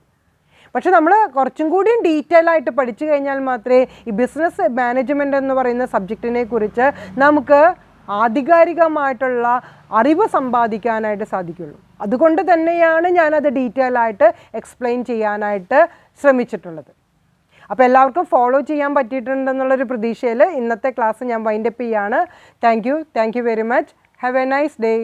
പക്ഷെ നമ്മൾ കുറച്ചും കൂടിയും ഡീറ്റെയിൽ ആയിട്ട് പഠിച്ചു കഴിഞ്ഞാൽ മാത്രമേ ഈ ബിസിനസ് മാനേജ്മെൻറ്റ് എന്ന് പറയുന്ന സബ്ജക്റ്റിനെ കുറിച്ച് നമുക്ക് ആധികാരികമായിട്ടുള്ള അറിവ് സമ്പാദിക്കാനായിട്ട് സാധിക്കുള്ളൂ. അതുകൊണ്ട് തന്നെയാണ് ഞാനത് ഡീറ്റെയിൽ ആയിട്ട് എക്സ്പ്ലെയിൻ ചെയ്യാനായിട്ട് ശ്രമിച്ചിട്ടുള്ളത്. അപ്പോൾ എല്ലാവർക്കും ഫോളോ ചെയ്യാൻ പറ്റിയിട്ടുണ്ടെന്നുള്ളൊരു പ്രതീക്ഷയിൽ ഇന്നത്തെ ക്ലാസ് ഞാൻ വൈൻഡപ്പ് ചെയ്യാണ്. Thank you very much. Have A nice day.